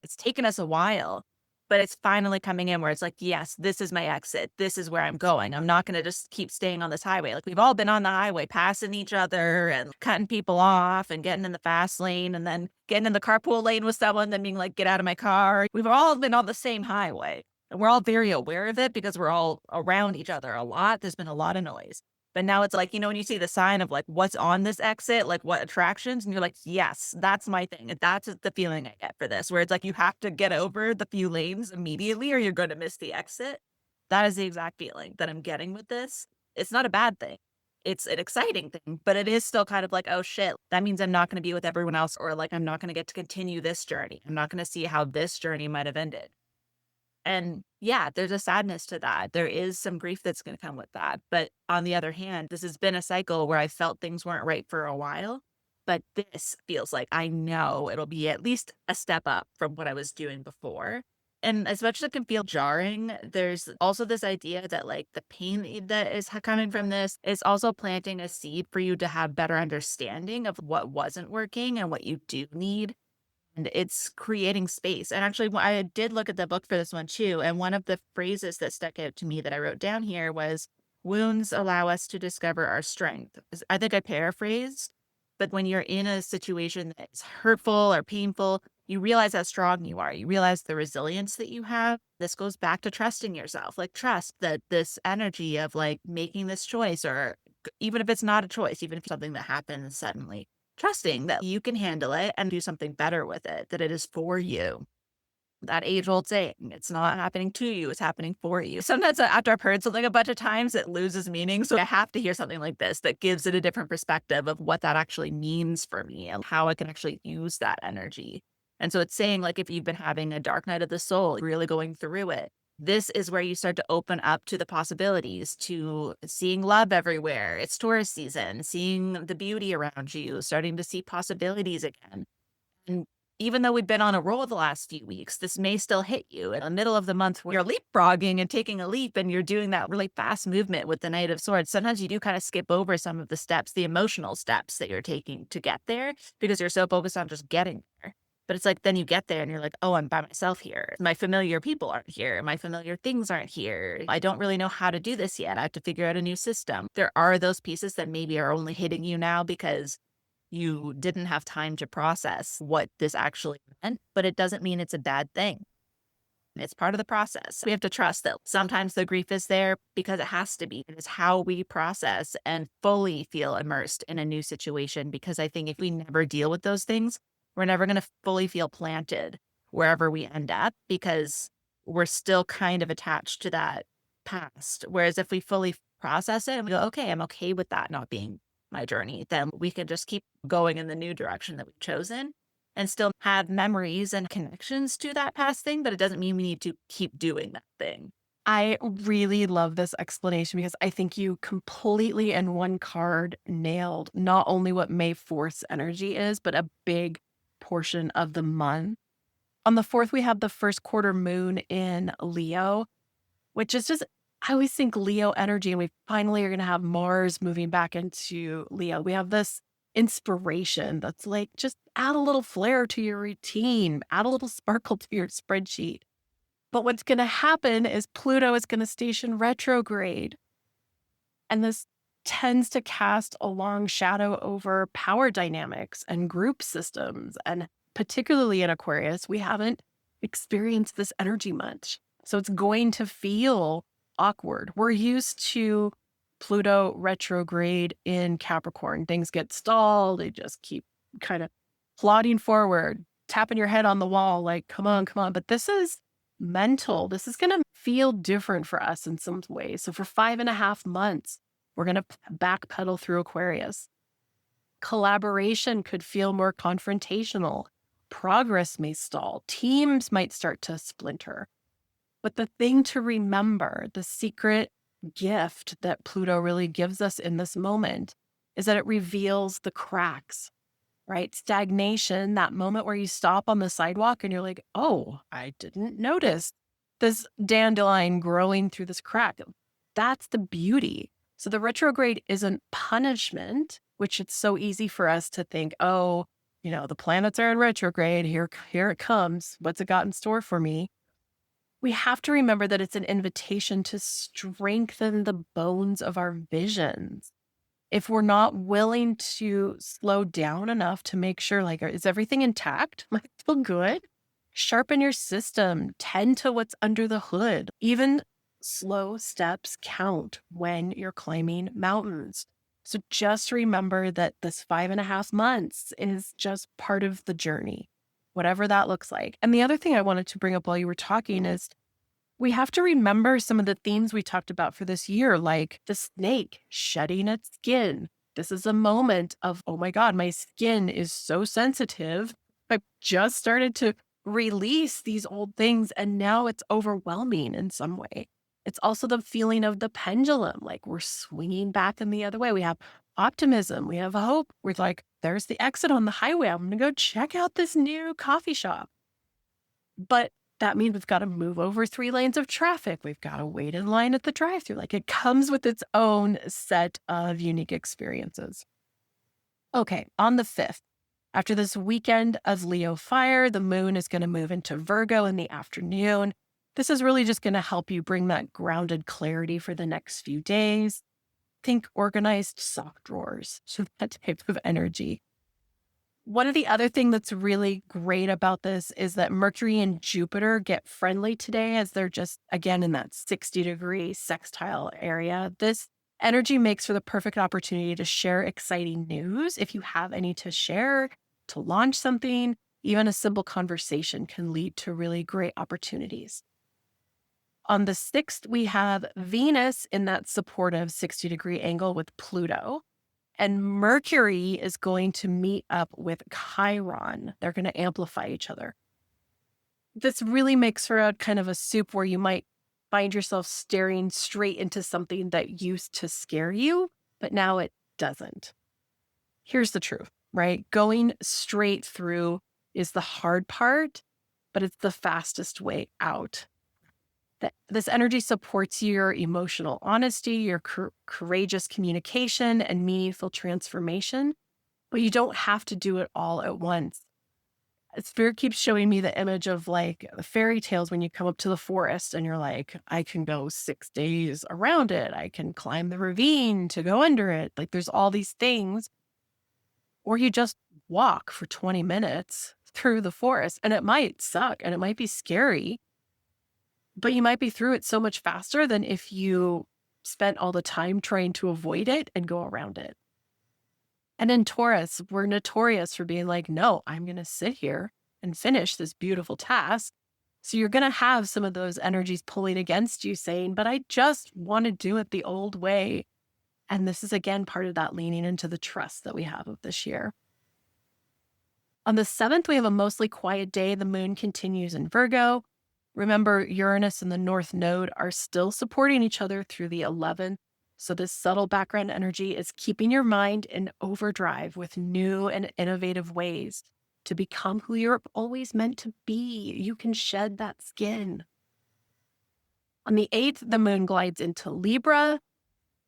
It's taken us a while, but it's finally coming in where it's like, yes, this is my exit. This is where I'm going. I'm not going to just keep staying on this highway. Like we've all been on the highway, passing each other and cutting people off and getting in the fast lane and then getting in the carpool lane with someone, then being like, get out of my car. We've all been on the same highway and we're all very aware of it because we're all around each other a lot. There's been a lot of noise. But now it's like, when you see the sign of like what's on this exit, like what attractions, and you're like, yes, that's my thing. And that's the feeling I get for this, where it's like you have to get over the few lanes immediately or you're going to miss the exit. That is the exact feeling that I'm getting with this. It's not a bad thing. It's an exciting thing, but it is still kind of like, oh shit, that means I'm not going to be with everyone else, or like I'm not going to get to continue this journey. I'm not going to see how this journey might have ended. And yeah, there's a sadness to that. There is some grief that's going to come with that. But on the other hand, this has been a cycle where I felt things weren't right for a while. But this feels like I know it'll be at least a step up from what I was doing before. And as much as it can feel jarring, there's also this idea that like the pain that is coming from this is also planting a seed for you to have better understanding of what wasn't working and what you do need, and it's creating space. And actually, I did look at the book for this one too. And one of the phrases that stuck out to me that I wrote down here was, wounds allow us to discover our strength. I think I paraphrased, but when you're in a situation that's hurtful or painful, you realize how strong you are. You realize the resilience that you have. This goes back to trusting yourself, like trust that this energy of like making this choice, or even if it's not a choice, even if something that happens suddenly, trusting that you can handle it and do something better with it, that it is for you. That age-old saying, it's not happening to you, it's happening for you. Sometimes after I've heard something a bunch of times, it loses meaning, so I have to hear something like this that gives it a different perspective of what that actually means for me and how I can actually use that energy. And so it's saying, like, if you've been having a dark night of the soul, really going through it, this is where you start to open up to the possibilities, to seeing love everywhere. It's Taurus season, seeing the beauty around you, starting to see possibilities again. And even though we've been on a roll the last few weeks, this may still hit you in the middle of the month where you're leapfrogging and taking a leap and you're doing that really fast movement with the Knight of Swords. Sometimes you do kind of skip over some of the steps, the emotional steps that you're taking to get there because you're so focused on just getting there. But it's like then you get there and you're like, oh, I'm by myself here. My familiar people aren't here. My familiar things aren't here. I don't really know how to do this yet. I have to figure out a new system. There are those pieces that maybe are only hitting you now because you didn't have time to process what this actually meant, but it doesn't mean it's a bad thing. It's part of the process. We have to trust that sometimes the grief is there because it has to be. It is how we process and fully feel immersed in a new situation. Because I think if we never deal with those things, we're never going to fully feel planted wherever we end up because we're still kind of attached to that past. Whereas if we fully process it and we go, okay, I'm okay with that not being my journey, then we can just keep going in the new direction that we've chosen and still have memories and connections to that past thing, but it doesn't mean we need to keep doing that thing. I really love this explanation because I think you completely in one card nailed not only what May 4th's energy is, but a big portion of the month. On the 4th, we have the first quarter moon in Leo, which is just, I always think Leo energy, and we finally are going to have Mars moving back into Leo. We have this inspiration that's like, just add a little flair to your routine, add a little sparkle to your spreadsheet. But what's going to happen is Pluto is going to station retrograde. And this tends to cast a long shadow over power dynamics and group systems. And particularly in Aquarius, we haven't experienced this energy much. So it's going to feel awkward. We're used to Pluto retrograde in Capricorn. Things get stalled. They just keep kind of plodding forward, tapping your head on the wall like, come on, come on. But this is Mental, this is going to feel different for us in some ways. So for 5.5 months, we're going to backpedal through Aquarius. Collaboration could feel more confrontational. Progress may stall. Teams might start to splinter. But the thing to remember, the secret gift that Pluto really gives us in this moment, is that it reveals the cracks, right? Stagnation, that moment where you stop on the sidewalk and you're like, oh, I didn't notice this dandelion growing through this crack. That's the beauty. So the retrograde isn't punishment, which it's so easy for us to think, oh, the planets are in retrograde. Here it comes. What's it got in store for me? We have to remember that it's an invitation to strengthen the bones of our visions. If we're not willing to slow down enough to make sure, like, is everything intact? Am I still good? Sharpen your system, tend to what's under the hood. Even slow steps count when you're climbing mountains. So just remember that this 5.5 months is just part of the journey, whatever that looks like. And the other thing I wanted to bring up while you were talking is we have to remember some of the themes we talked about for this year, like the snake shedding its skin. This is a moment of, oh my God, my skin is so sensitive. I just started to release these old things and now it's overwhelming in some way. It's also the feeling of the pendulum, like we're swinging back in the other way. We have optimism, we have hope. We're like, there's the exit on the highway. I'm going to go check out this new coffee shop. But that means we've got to move over 3 lanes of traffic. We've got to wait in line at the drive-thru. Like it comes with its own set of unique experiences. Okay, on the 5th, after this weekend of Leo fire, the moon is going to move into Virgo in the afternoon. This is really just going to help you bring that grounded clarity for the next few days. Think organized sock drawers, so that type of energy. One of the other things that's really great about this is that Mercury and Jupiter get friendly today as they're just, again, in that 60-degree sextile area. This energy makes for the perfect opportunity to share exciting news. If you have any to share, to launch something, even a simple conversation can lead to really great opportunities. On the 6th, we have Venus in that supportive 60-degree angle with Pluto. And Mercury is going to meet up with Chiron. They're going to amplify each other. This really makes for a kind of a soup where you might find yourself staring straight into something that used to scare you, but now it doesn't. Here's the truth, right? Going straight through is the hard part, but it's the fastest way out. This energy supports your emotional honesty, your courageous communication, and meaningful transformation, but you don't have to do it all at once. Spirit keeps showing me the image of like the fairy tales when you come up to the forest and you're like, I can go 6 days around it. I can climb the ravine to go under it. Like there's all these things. Or you just walk for 20 minutes through the forest and it might suck and it might be scary. But you might be through it so much faster than if you spent all the time trying to avoid it and go around it. And in Taurus, we're notorious for being like, no, I'm going to sit here and finish this beautiful task. So you're going to have some of those energies pulling against you saying, but I just want to do it the old way. And this is, again, part of that leaning into the trust that we have of this year. On the 7th, we have a mostly quiet day. The moon continues in Virgo. Remember, Uranus and the North Node are still supporting each other through the 11th. So this subtle background energy is keeping your mind in overdrive with new and innovative ways to become who you're always meant to be. You can shed that skin. On the 8th, the moon glides into Libra.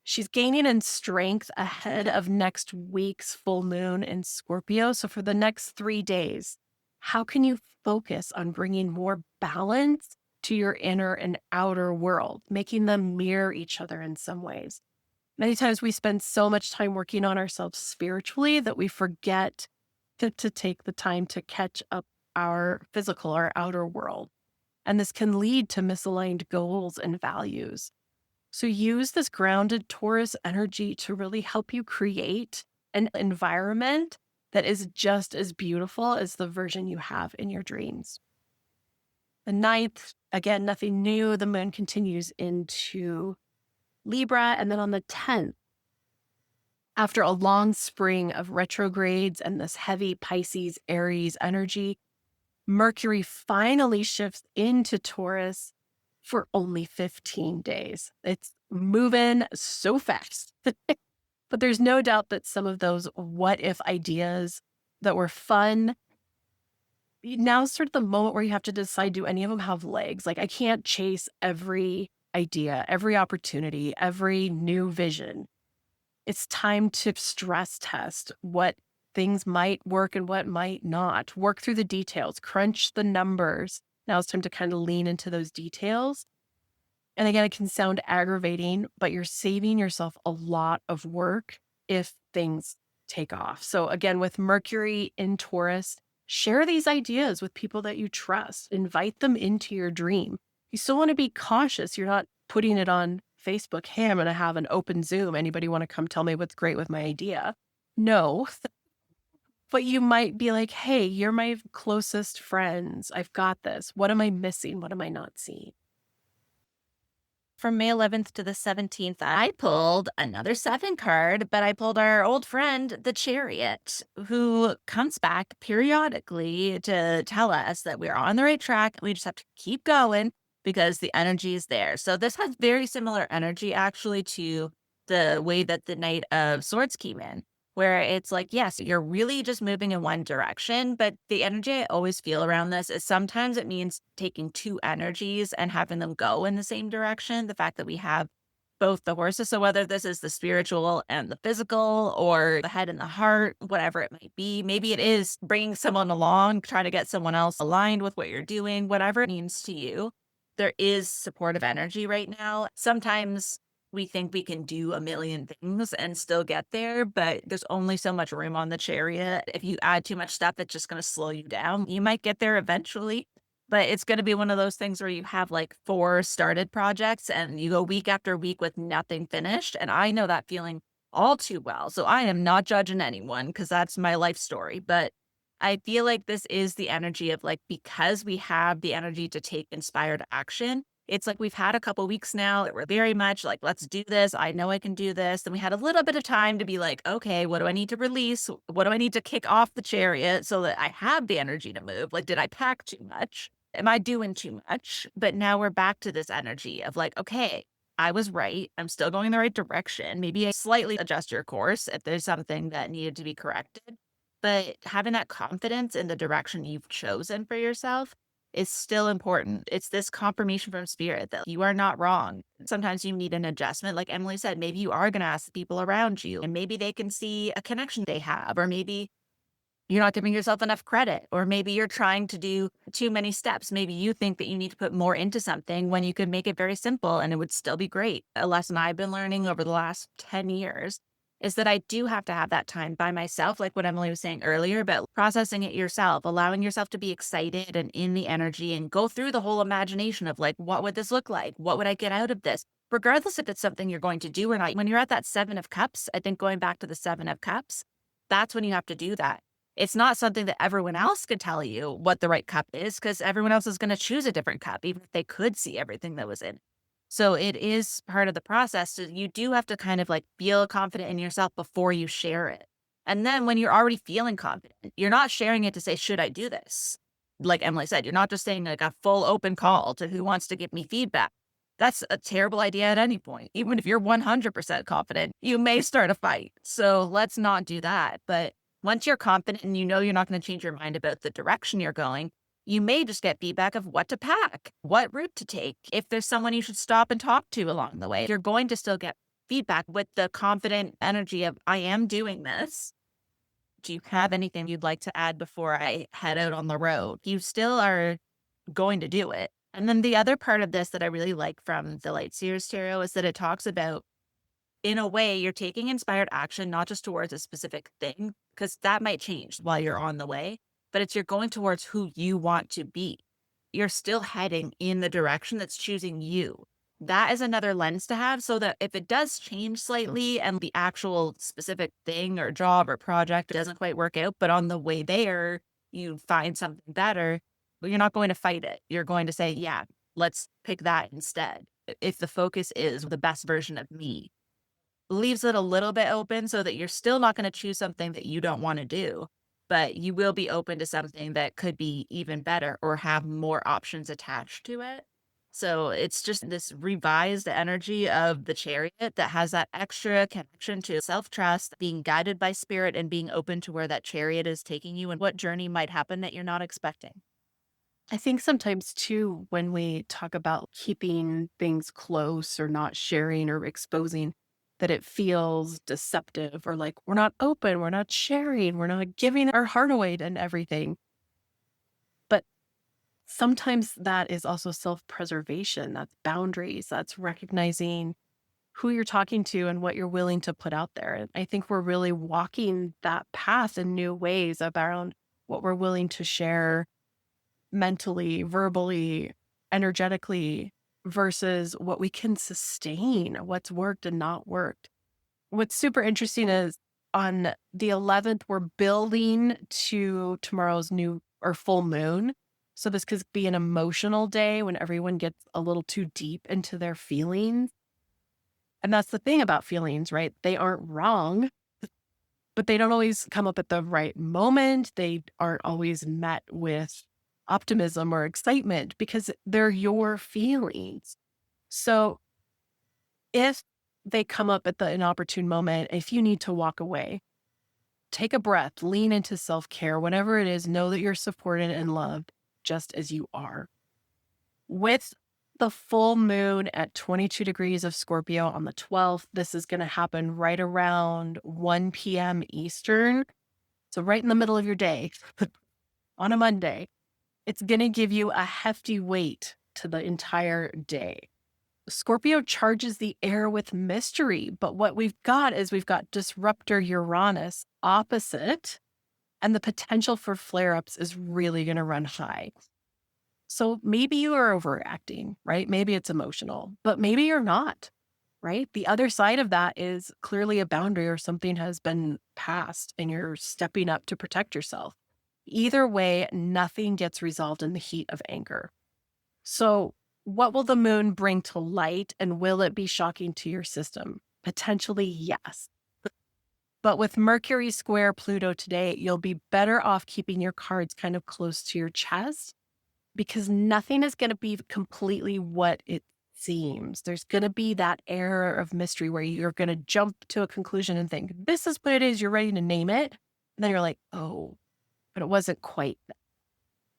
She's gaining in strength ahead of next week's full moon in Scorpio. So for the next 3 days, how can you focus on bringing more balance to your inner and outer world, making them mirror each other in some ways? Many times we spend so much time working on ourselves spiritually that we forget to take the time to catch up our physical, our outer world. And this can lead to misaligned goals and values. So use this grounded Taurus energy to really help you create an environment that is just as beautiful as the version you have in your dreams. The ninth, again, nothing new. The moon continues into Libra. And then on the 10th, after a long spring of retrogrades and this heavy Pisces, Aries energy, Mercury finally shifts into Taurus for only 15 days. It's moving so fast. But there's no doubt that some of those what if ideas that were fun, now's sort of the moment where you have to decide, do any of them have legs? Like, I can't chase every idea, every opportunity, every new vision. It's time to stress test what things might work and what might not. Work through the details, crunch the numbers. Now it's time to kind of lean into those details. And again, it can sound aggravating, but you're saving yourself a lot of work if things take off. So, again, with Mercury in Taurus, share these ideas with people that you trust, invite them into your dream. You still want to be cautious. You're not putting it on Facebook. Hey, I'm going to have an open Zoom. Anybody want to come tell me what's great with my idea? No, but you might be like, hey, you're my closest friends. I've got this. What am I missing? What am I not seeing? From May 11th to the 17th, I pulled another 7 card, but I pulled our old friend, the Chariot, who comes back periodically to tell us that we're on the right track. We just have to keep going because the energy is there. So this has very similar energy actually to the way that the Knight of Swords came in, where it's like, yes, you're really just moving in one direction, but the energy I always feel around this is sometimes it means taking 2 energies and having them go in the same direction. The fact that we have both the horses, so whether this is the spiritual and the physical or the head and the heart, whatever it might be, maybe it is bringing someone along, trying to get someone else aligned with what you're doing, whatever it means to you. There is supportive energy right now. Sometimes we think we can do a million things and still get there, but there's only so much room on the Chariot. If you add too much stuff, it's just going to slow you down. You might get there eventually, but it's going to be one of those things where you have like 4 started projects and you go week after week with nothing finished. And I know that feeling all too well. So I am not judging anyone because that's my life story. But I feel like this is the energy of like, because we have the energy to take inspired action, it's like we've had a couple weeks now that we're very much like, let's do this. I know I can do this. And we had a little bit of time to be like, okay, what do I need to release? What do I need to kick off the Chariot so that I have the energy to move? Like, did I pack too much? Am I doing too much? But now we're back to this energy of like, okay, I was right. I'm still going in the right direction. Maybe I slightly adjust your course if there's something that needed to be corrected. But having that confidence in the direction you've chosen for yourself is still important. It's this confirmation from spirit that you are not wrong. Sometimes you need an adjustment. Like Emily said, maybe you are going to ask the people around you and maybe they can see a connection they have, or maybe you're not giving yourself enough credit, or maybe you're trying to do too many steps. Maybe you think that you need to put more into something when you could make it very simple and it would still be great. A lesson I've been learning over the last 10 years is that I do have to have that time by myself, like what Emily was saying earlier, but processing it yourself, allowing yourself to be excited and in the energy and go through the whole imagination of like, what would this look like? What would I get out of this? Regardless if it's something you're going to do or not. When you're at that 7 of Cups, I think going back to the 7 of Cups, that's when you have to do that. It's not something that everyone else could tell you what the right cup is because everyone else is going to choose a different cup, even if they could see everything that was in it. So it is part of the process. So you do have to kind of like feel confident in yourself before you share it. And then when you're already feeling confident, you're not sharing it to say, should I do this? Like Emily said, you're not just saying like a full open call to who wants to give me feedback. That's a terrible idea at any point. Even if you're 100% confident, you may start a fight. So let's not do that. But once you're confident and you know you're not going to change your mind about the direction you're going, you may just get feedback of what to pack, what route to take. If there's someone you should stop and talk to along the way, you're going to still get feedback with the confident energy of, I am doing this. Do you have anything you'd like to add before I head out on the road? You still are going to do it. And then the other part of this that I really like from the Light Seers Tarot is that it talks about, in a way, you're taking inspired action, not just towards a specific thing, because that might change while you're on the way, but it's you're going towards who you want to be. You're still heading in the direction that's choosing you. That is another lens to have so that if it does change slightly and the actual specific thing or job or project doesn't quite work out, but on the way there, you find something better, But you're not going to fight it. You're going to say, yeah, let's pick that instead. If the focus is the best version of me, leaves it a little bit open so that you're still not going to choose something that you don't want to do, but you will be open to something that could be even better or have more options attached to it. So it's just this revised energy of the chariot that has that extra connection to self trust, being guided by spirit, and being open to where that chariot is taking you and what journey might happen that you're not expecting. I think sometimes too, when we talk about keeping things close or not sharing or exposing, that it feels deceptive or like we're not open, we're not sharing, we're not giving our heart away and everything. But sometimes that is also self preservation, that's boundaries, that's recognizing who you're talking to and what you're willing to put out there. And I think we're really walking that path in new ways around what we're willing to share mentally, verbally, energetically versus what we can sustain, what's worked and not worked. What's super interesting is on the 11th, we're building to tomorrow's new or full moon. So this could be an emotional day when everyone gets a little too deep into their feelings. And that's the thing about feelings, right? They aren't wrong, but they don't always come up at the right moment. They aren't always met with optimism or excitement because they're your feelings. So if they come up at the inopportune moment, if you need to walk away, take a breath, lean into self care, whatever it is, know that you're supported and loved just as you are. With the full moon at 22 degrees of Scorpio on the 12th, this is going to happen right around 1 p.m. Eastern. So, right in the middle of your day on a Monday, it's going to give you a hefty weight to the entire day. Scorpio charges the air with mystery, but what we've got disruptor Uranus opposite, and the potential for flare ups is really going to run high. So maybe you are overreacting, right? Maybe it's emotional, but maybe you're not, right? The other side of that is clearly a boundary or something has been passed and you're stepping up to protect yourself. Either way, nothing gets resolved in the heat of anger. So, what will the moon bring to light and will it be shocking to your system? Potentially, yes. But with Mercury square Pluto today, you'll be better off keeping your cards kind of close to your chest because nothing is going to be completely what it seems. There's going to be that air of mystery where you're going to jump to a conclusion and think, this is what it is. You're ready to name it. And then you're like, oh, but it wasn't quite that.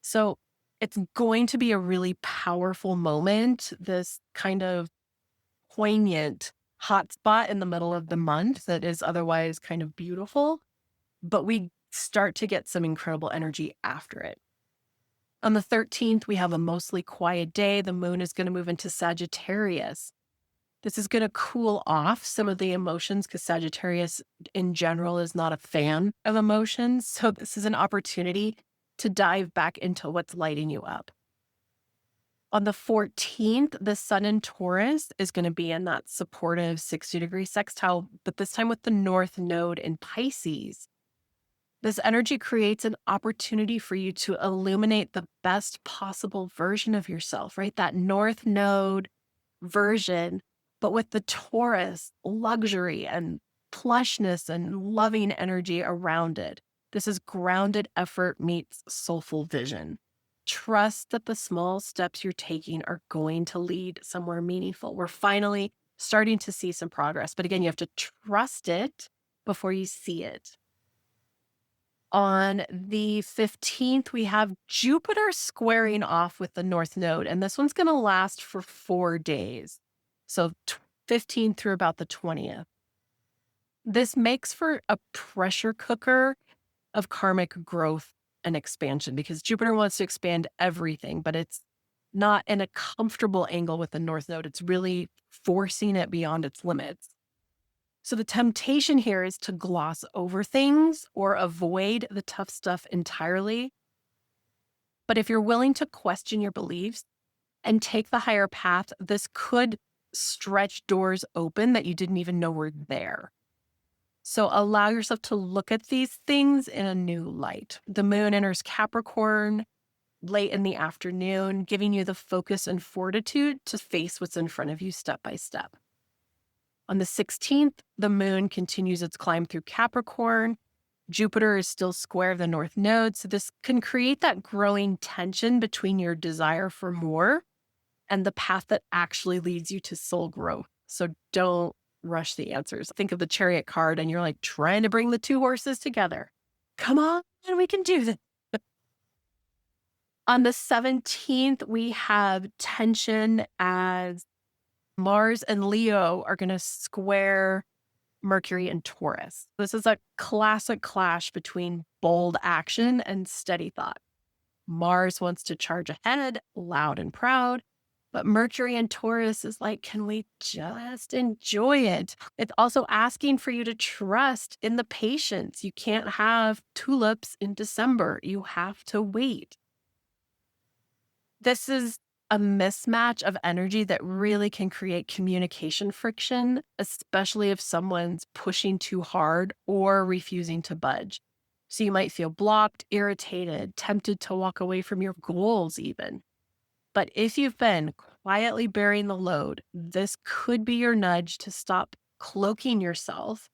So it's going to be a really powerful moment, this kind of poignant hotspot in the middle of the month that is otherwise kind of beautiful, but we start to get some incredible energy after it. On the 13th, we have a mostly quiet day. The moon is going to move into Sagittarius. This is going to cool off some of the emotions because Sagittarius in general is not a fan of emotions. So this is an opportunity to dive back into what's lighting you up. On the 14th, the sun in Taurus is going to be in that supportive 60-degree sextile, but this time with the North Node in Pisces. This energy creates an opportunity for you to illuminate the best possible version of yourself, right? That North Node version, but with the Taurus luxury and plushness and loving energy around it. This is grounded effort meets soulful vision. Trust that the small steps you're taking are going to lead somewhere meaningful. We're finally starting to see some progress, but again, you have to trust it before you see it. On the 15th, we have Jupiter squaring off with the North Node, and this one's going to last for 4 days. So 15th through about the 20th. This makes for a pressure cooker of karmic growth and expansion because Jupiter wants to expand everything, but it's not in a comfortable angle with the North Node. It's really forcing it beyond its limits. So the temptation here is to gloss over things or avoid the tough stuff entirely. But if you're willing to question your beliefs and take the higher path, this could stretch doors open that you didn't even know were there. So allow yourself to look at these things in a new light. The moon enters Capricorn late in the afternoon, giving you the focus and fortitude to face what's in front of you step by step. On the 16th, the moon continues its climb through Capricorn. Jupiter is still square the north node, so this can create that growing tension between your desire for more and the path that actually leads you to soul growth. So don't rush the answers. Think of the Chariot card and you're like trying to bring the two horses together. Come on, we can do this. On the 17th, we have tension as Mars and Leo are going to square Mercury and Taurus. This is a classic clash between bold action and steady thought. Mars wants to charge ahead, loud and proud, but Mercury and Taurus is like, can we just enjoy it? It's also asking for you to trust in the patience. You can't have tulips in December. You have to wait. This is a mismatch of energy that really can create communication friction, especially if someone's pushing too hard or refusing to budge. So you might feel blocked, irritated, tempted to walk away from your goals even. But if you've been quietly bearing the load, this could be your nudge to stop cloaking yourself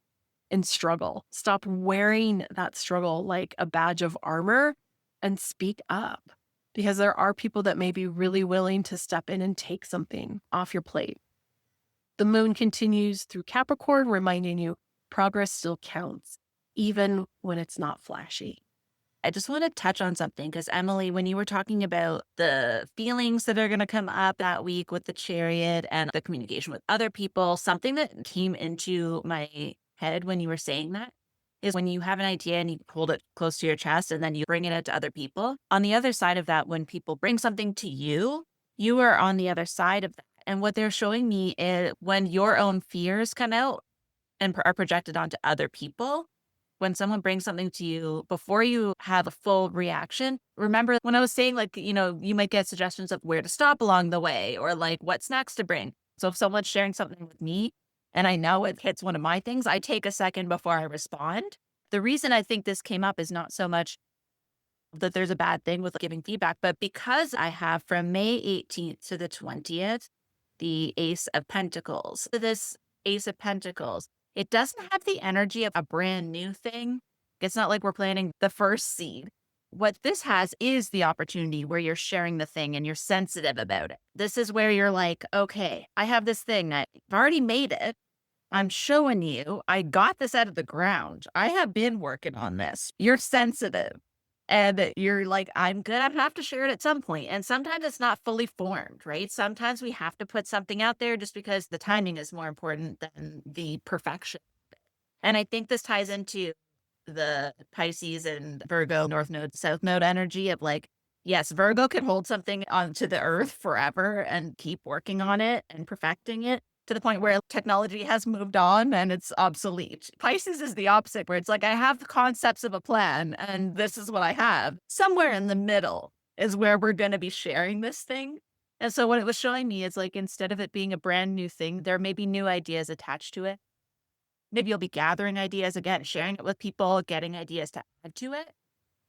in struggle. Stop wearing that struggle like a badge of armor and speak up. Because there are people that may be really willing to step in and take something off your plate. The moon continues through Capricorn, reminding you progress still counts, even when it's not flashy. I just want to touch on something because Emily, when you were talking about the feelings that are going to come up that week with the Chariot and the communication with other people, something that came into my head when you were saying that is when you have an idea and you hold it close to your chest and then you bring it out to other people. On the other side of that, when people bring something to you, you are on the other side of that. And what they're showing me is when your own fears come out and are projected onto other people, when someone brings something to you, before you have a full reaction, remember when I was saying, like, you might get suggestions of where to stop along the way or like what snacks to bring. So if someone's sharing something with me and I know it hits one of my things, I take a second before I respond. The reason I think this came up is not so much that there's a bad thing with giving feedback, but because I have from May 18th to the 20th, the Ace of Pentacles. This Ace of Pentacles, it doesn't have the energy of a brand new thing. It's not like we're planting the first seed. What this has is the opportunity where you're sharing the thing and you're sensitive about it. This is where you're like, okay, I have this thing. I've already made it. I'm showing you. I got this out of the ground. I have been working on this. You're sensitive. And you're like, I'm good. I have to share it at some point. And sometimes it's not fully formed, right? Sometimes we have to put something out there just because the timing is more important than the perfection. And I think this ties into the Pisces and Virgo North Node, South Node energy of like, yes, Virgo can hold something onto the earth forever and keep working on it and perfecting it to the point where technology has moved on and it's obsolete. Pisces is the opposite, where it's like, I have the concepts of a plan and this is what I have. Somewhere in the middle is where we're going to be sharing this thing. And so what it was showing me is like, instead of it being a brand new thing, there may be new ideas attached to it. Maybe you'll be gathering ideas again, sharing it with people, getting ideas to add to it.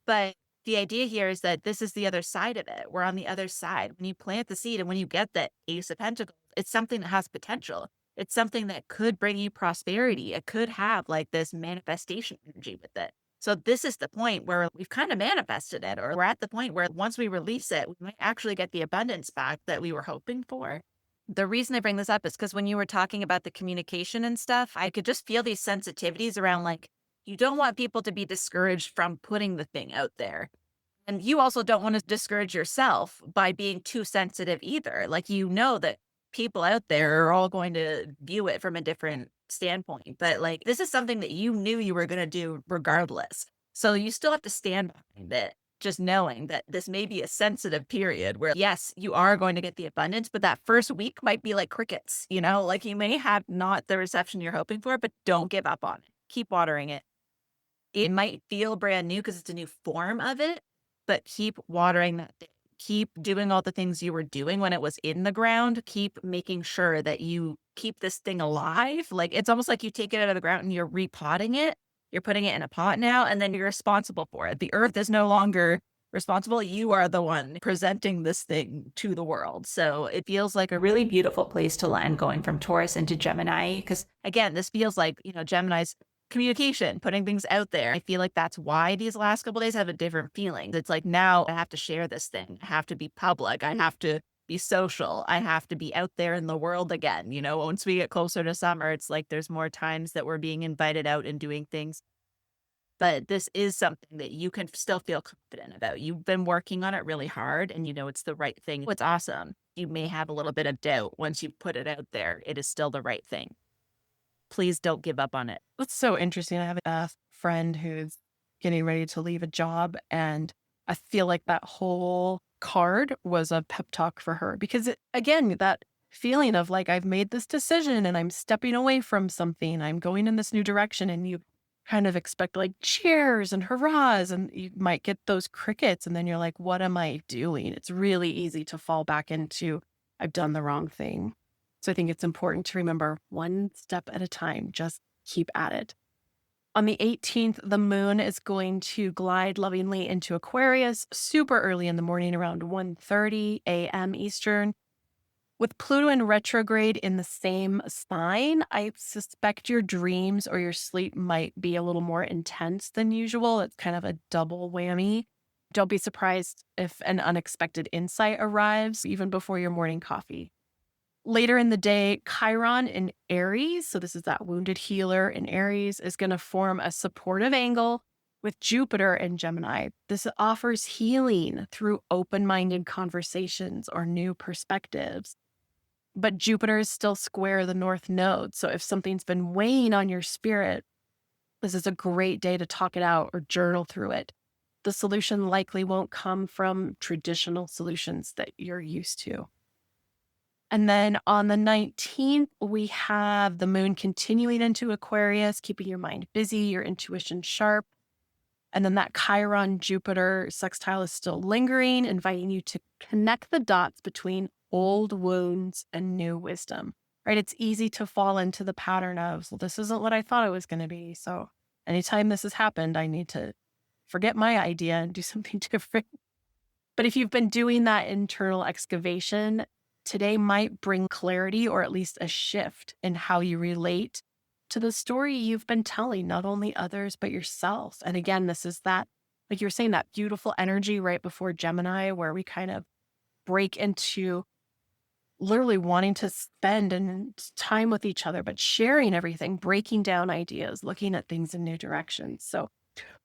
But the idea here is that this is the other side of it. We're on the other side. When you plant the seed and when you get that Ace of Pentacles, it's something that has potential. It's something that could bring you prosperity. It could have like this manifestation energy with it. So this is the point where we've kind of manifested it, or we're at the point where once we release it, we might actually get the abundance back that we were hoping for. The reason I bring this up is because when you were talking about the communication and stuff, I could just feel these sensitivities around like, you don't want people to be discouraged from putting the thing out there. And you also don't want to discourage yourself by being too sensitive either. Like, that people out there are all going to view it from a different standpoint. But like, this is something that you knew you were going to do regardless. So you still have to stand behind it, just knowing that this may be a sensitive period where, yes, you are going to get the abundance, but that first week might be like crickets, like you may have not the reception you're hoping for, but don't give up on it. Keep watering it. It might feel brand new because it's a new form of it, but keep watering that thing. Keep doing all the things you were doing when it was in the ground. Keep making sure that you keep this thing alive. Like, it's almost like you take it out of the ground and you're repotting it. You're putting it in a pot now, and then you're responsible for it. The earth is no longer responsible. You are the one presenting this thing to the world. So it feels like a really beautiful place to land going from Taurus into Gemini. Because again, this feels like, Gemini's communication, putting things out there. I feel like that's why these last couple days have a different feeling. It's like now I have to share this thing. I have to be public. I have to be social. I have to be out there in the world again. Once we get closer to summer, it's like there's more times that we're being invited out and doing things. But this is something that you can still feel confident about. You've been working on it really hard and you know it's the right thing. What's awesome. You may have a little bit of doubt once you put it out there. It is still the right thing. Please don't give up on it. That's so interesting. I have a friend who's getting ready to leave a job, and I feel like that whole card was a pep talk for her because, again, that feeling of like, I've made this decision and I'm stepping away from something, I'm going in this new direction, and you kind of expect like cheers and hurrahs, and you might get those crickets. And then you're like, what am I doing? It's really easy to fall back into, I've done the wrong thing. So I think it's important to remember one step at a time, just keep at it. On the 18th, the moon is going to glide lovingly into Aquarius super early in the morning, around 1:30 a.m. Eastern. With Pluto in retrograde in the same sign, I suspect your dreams or your sleep might be a little more intense than usual. It's kind of a double whammy. Don't be surprised if an unexpected insight arrives even before your morning coffee. Later in the day, Chiron in Aries, so this is that wounded healer in Aries, is going to form a supportive angle with Jupiter in Gemini. This offers healing through open-minded conversations or new perspectives. But Jupiter is still square the North Node, so if something's been weighing on your spirit, this is a great day to talk it out or journal through it. The solution likely won't come from traditional solutions that you're used to. And then on the 19th, we have the moon continuing into Aquarius, keeping your mind busy, your intuition sharp. And then that Chiron Jupiter sextile is still lingering, inviting you to connect the dots between old wounds and new wisdom, right? It's easy to fall into the pattern of, well, this isn't what I thought it was going to be. So anytime this has happened, I need to forget my idea and do something different. But if you've been doing that internal excavation, today might bring clarity or at least a shift in how you relate to the story you've been telling, not only others, but yourself. And again, this is that, like you were saying, that beautiful energy right before Gemini, where we kind of break into literally wanting to spend time with each other, but sharing everything, breaking down ideas, looking at things in new directions. So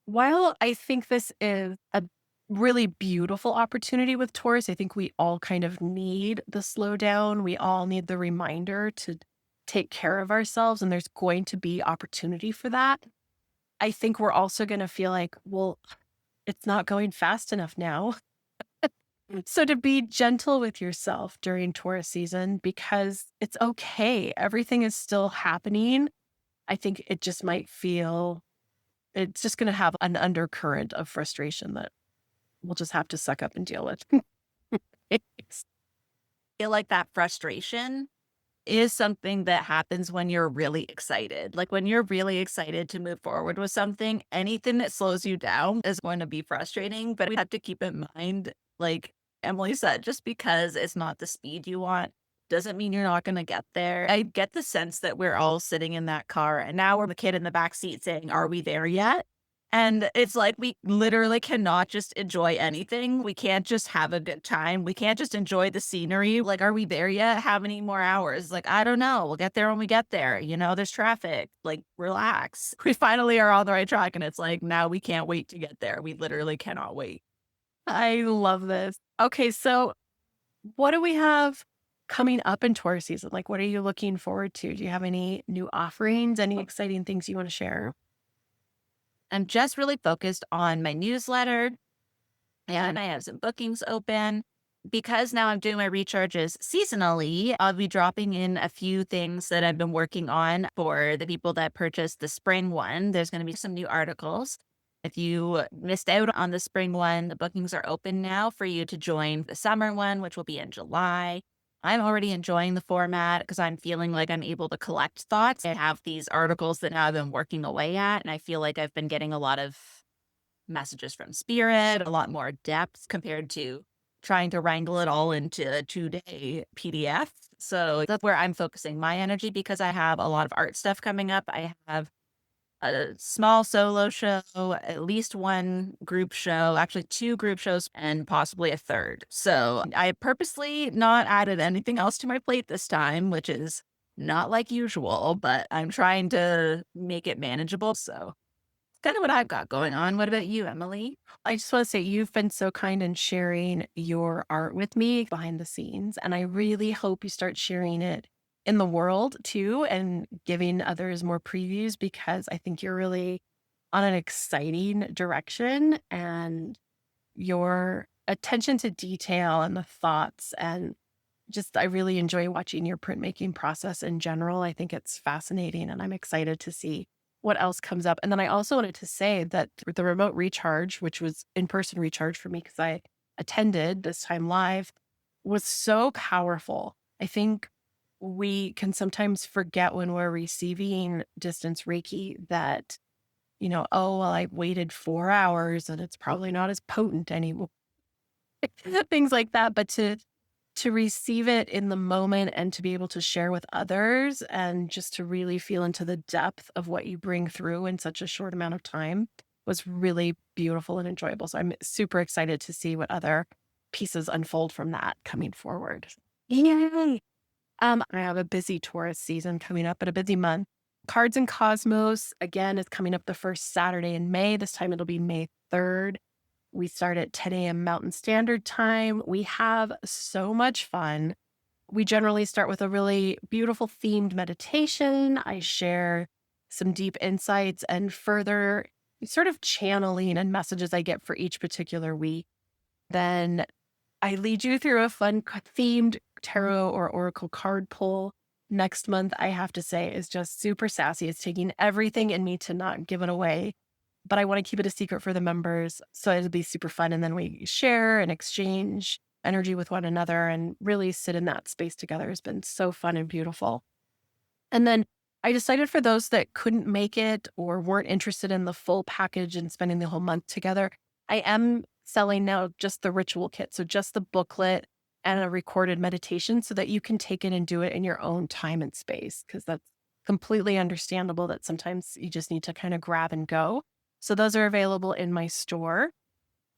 while I think this is a really beautiful opportunity with Taurus, I think we all kind of need the slowdown. We all need the reminder to take care of ourselves, and there's going to be opportunity for that. I think we're also going to feel like, well, it's not going fast enough now. So to be gentle with yourself during Taurus season, because it's okay. Everything is still happening. I think it just might feel, it's just going to have an undercurrent of frustration that we'll just have to suck up and deal with. Feel like that frustration is something that happens when you're really excited. Like when you're really excited to move forward with something, anything that slows you down is going to be frustrating. But we have to keep in mind, like Emily said, just because it's not the speed you want doesn't mean you're not going to get there. I get the sense that we're all sitting in that car and now we're the kid in the back seat saying, are we there yet? And it's like we literally cannot just enjoy anything. We can't just have a good time. We can't just enjoy the scenery. Like, are we there yet? How many more hours? Like, I don't know. We'll get there when we get there. There's traffic. Like, relax. We finally are on the right track. And it's like, now we can't wait to get there. We literally cannot wait. I love this. Okay, so what do we have coming up in Taurus season? Like, what are you looking forward to? Do you have any new offerings, any exciting things you want to share? I'm just really focused on my newsletter and I have some bookings open. Because now I'm doing my recharges seasonally, I'll be dropping in a few things that I've been working on for the people that purchased the spring one. There's going to be some new articles. If you missed out on the spring one, the bookings are open now for you to join the summer one, which will be in July. I'm already enjoying the format because I'm feeling like I'm able to collect thoughts. I have these articles that now I've been working away at, and I feel like I've been getting a lot of messages from spirit, a lot more depth compared to trying to wrangle it all into a 2-day PDF. So that's where I'm focusing my energy because I have a lot of art stuff coming up. I have a small solo show, at least one group show, actually two group shows, and possibly a third. So I purposely not added anything else to my plate this time, which is not like usual, but I'm trying to make it manageable. So kind of what I've got going on. What about you, Emily? I just want to say you've been so kind in sharing your art with me behind the scenes. And I really hope you start sharing it in the world too and giving others more previews because I think you're really on an exciting direction and your attention to detail and the thoughts and just I really enjoy watching your printmaking process in general. I think it's fascinating and I'm excited to see what else comes up. And then I also wanted to say that the remote recharge, which was in-person recharge for me because I attended this time live, was so powerful. I think we can sometimes forget when we're receiving distance Reiki that, oh, well, I waited 4 hours and it's probably not as potent anymore. Things like that. But to receive it in the moment and to be able to share with others and just to really feel into the depth of what you bring through in such a short amount of time was really beautiful and enjoyable. So I'm super excited to see what other pieces unfold from that coming forward. Yay. I have a busy Taurus season coming up, but a busy month. Cards and Cosmos, again, is coming up the first Saturday in May. This time it'll be May 3rd. We start at 10 a.m. Mountain Standard Time. We have so much fun. We generally start with a really beautiful themed meditation. I share some deep insights and further sort of channeling and messages I get for each particular week. Then I lead you through a fun themed tarot or oracle card pull. Next month, I have to say, is just super sassy. It's taking everything in me to not give it away, but I want to keep it a secret for the members. So it'll be super fun. And then we share and exchange energy with one another and really sit in that space together. Has been so fun and beautiful. And then I decided for those that couldn't make it or weren't interested in the full package and spending the whole month together, I am selling now just the ritual kit. So just the booklet and a recorded meditation so that you can take it and do it in your own time and space. Because that's completely understandable that sometimes you just need to kind of grab and go. So those are available in my store.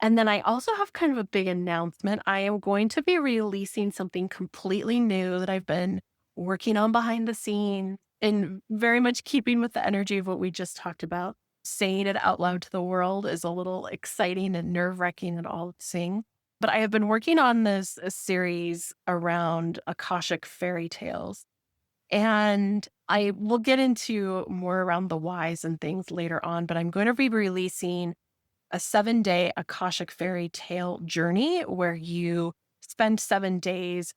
And then I also have kind of a big announcement. I am going to be releasing something completely new that I've been working on behind the scenes and very much keeping with the energy of what we just talked about. Saying it out loud to the world is a little exciting and nerve-wracking and all at the same. But I have been working on this a series around Akashic fairy tales. And I will get into more around the whys and things later on, but I'm going to be releasing a 7-day Akashic fairy tale journey where you spend 7 days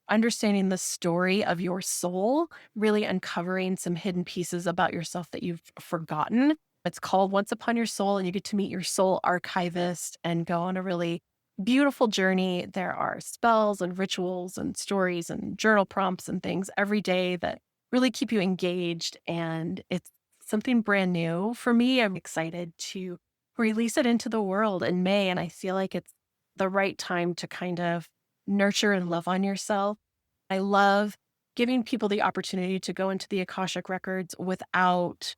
understanding the story of your soul, really uncovering some hidden pieces about yourself that you've forgotten. It's called Once Upon Your Soul, and you get to meet your soul archivist and go on a really beautiful journey. There are spells and rituals and stories and journal prompts and things every day that really keep you engaged. And it's something brand new for me. I'm excited to release it into the world in May. And I feel like it's the right time to kind of nurture and love on yourself. I love giving people the opportunity to go into the Akashic records without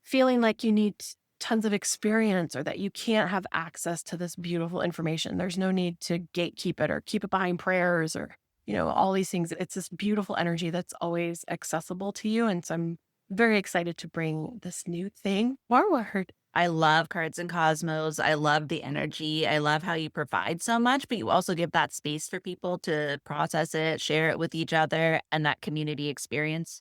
feeling like you need tons of experience or that you can't have access to this beautiful information. There's no need to gatekeep it or keep it behind prayers or, all these things. It's this beautiful energy that's always accessible to you. And so I'm very excited to bring this new thing forward. I love Cards and Cosmos. I love the energy. I love how you provide so much, but you also give that space for people to process it, share it with each other, and that community experience.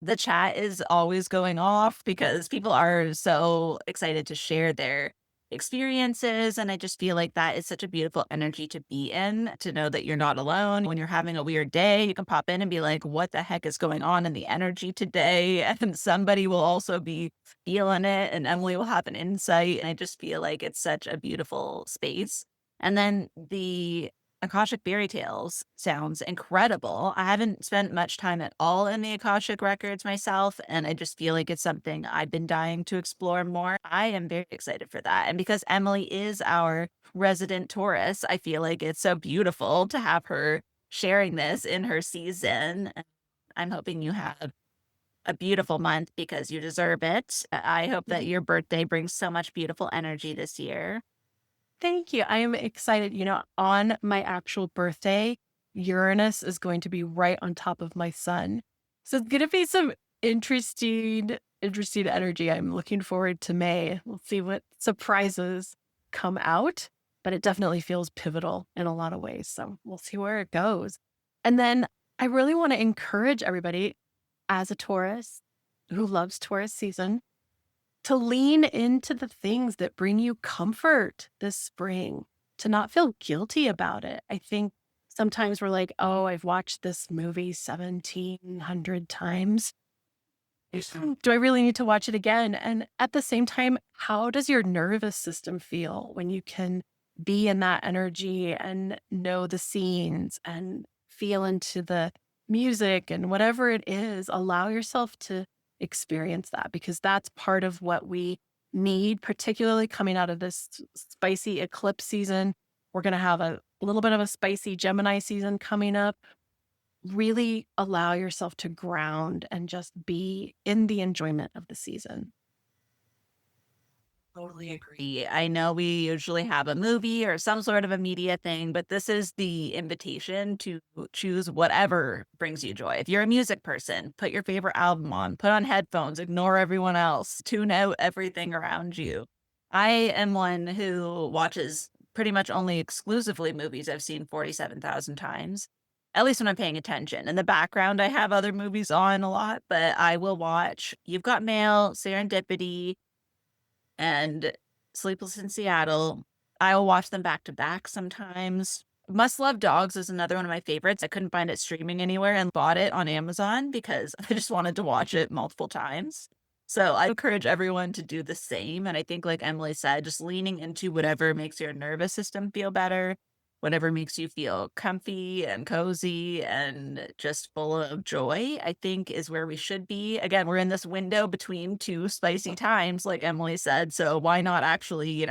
The chat is always going off because people are so excited to share their experiences. And I just feel like that is such a beautiful energy to be in, to know that you're not alone. When you're having a weird day, you can pop in and be like, what the heck is going on in the energy today? And somebody will also be feeling it, and Emily will have an insight. And I just feel like it's such a beautiful space. And then the Akashic Fairy Tales sounds incredible. I haven't spent much time at all in the Akashic records myself, and I just feel like it's something I've been dying to explore more. I am very excited for that. And because Emily is our resident Taurus, I feel like it's so beautiful to have her sharing this in her season. I'm hoping you have a beautiful month because you deserve it. I hope that your birthday brings so much beautiful energy this year. Thank you. I am excited. On my actual birthday, Uranus is going to be right on top of my sun. So it's going to be some interesting energy. I'm looking forward to May. We'll see what surprises come out, but it definitely feels pivotal in a lot of ways. So we'll see where it goes. And then I really want to encourage everybody as a Taurus who loves Taurus season to lean into the things that bring you comfort this spring, to not feel guilty about it. I think sometimes we're like, oh, I've watched this movie 1,700 times. Do I really need to watch it again? And at the same time, how does your nervous system feel when you can be in that energy and know the scenes and feel into the music and whatever it is? Allow yourself to experience that, because that's part of what we need, particularly coming out of this spicy eclipse season. We're going to have a little bit of a spicy Gemini season coming up. Really allow yourself to ground and just be in the enjoyment of the season. Totally agree. I know we usually have a movie or some sort of a media thing, but this is the invitation to choose whatever brings you joy. If you're a music person, put your favorite album on, put on headphones, ignore everyone else, tune out everything around you. I am one who watches pretty much only exclusively movies I've seen 47,000 times, at least when I'm paying attention. In the background, I have other movies on a lot, but I will watch You've Got Mail, Serendipity, and Sleepless in Seattle. I will watch them back to back sometimes. Must Love Dogs is another one of my favorites. I couldn't find it streaming anywhere and bought it on Amazon because I just wanted to watch it multiple times. So I encourage everyone to do the same. And I think, like Emily said, just leaning into whatever makes your nervous system feel better, whatever makes you feel comfy and cozy and just full of joy, I think is where we should be. Again, we're in this window between two spicy times, like Emily said. So why not actually,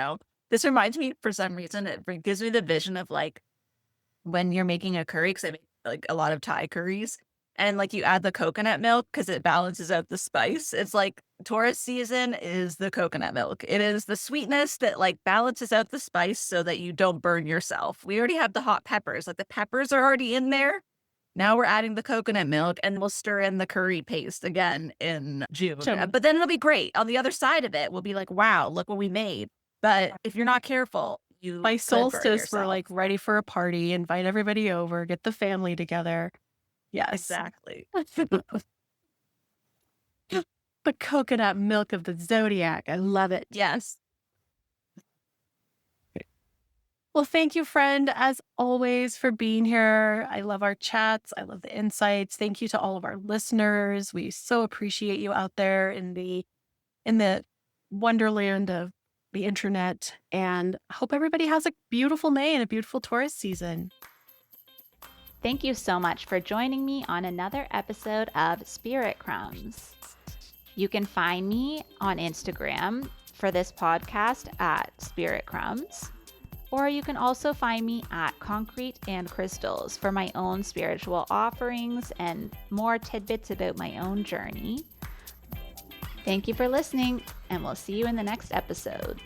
this reminds me, for some reason, gives me the vision of like when you're making a curry, because I make like a lot of Thai curries. And like you add the coconut milk because it balances out the spice. It's like Taurus season is the coconut milk. It is the sweetness that like balances out the spice so that you don't burn yourself. We already have the hot peppers. Like the peppers are already in there. Now we're adding the coconut milk and we'll stir in the curry paste again in June. But then it'll be great. On the other side of it, we'll be like, wow, look what we made. But if you're not careful, by solstice, we're like ready for a party, invite everybody over, get the family together. Yes. Exactly. The coconut milk of the zodiac. I love it. Yes. Well, thank you, friend, as always, for being here. I love our chats. I love the insights. Thank you to all of our listeners. We so appreciate you out there in the wonderland of the internet, and hope everybody has a beautiful May and a beautiful Taurus season. Thank you so much for joining me on another episode of Spirit Crumbs. You can find me on Instagram for this podcast at Spirit Crumbs, or you can also find me at Concrete and Crystals for my own spiritual offerings and more tidbits about my own journey. Thank you for listening, and we'll see you in the next episode.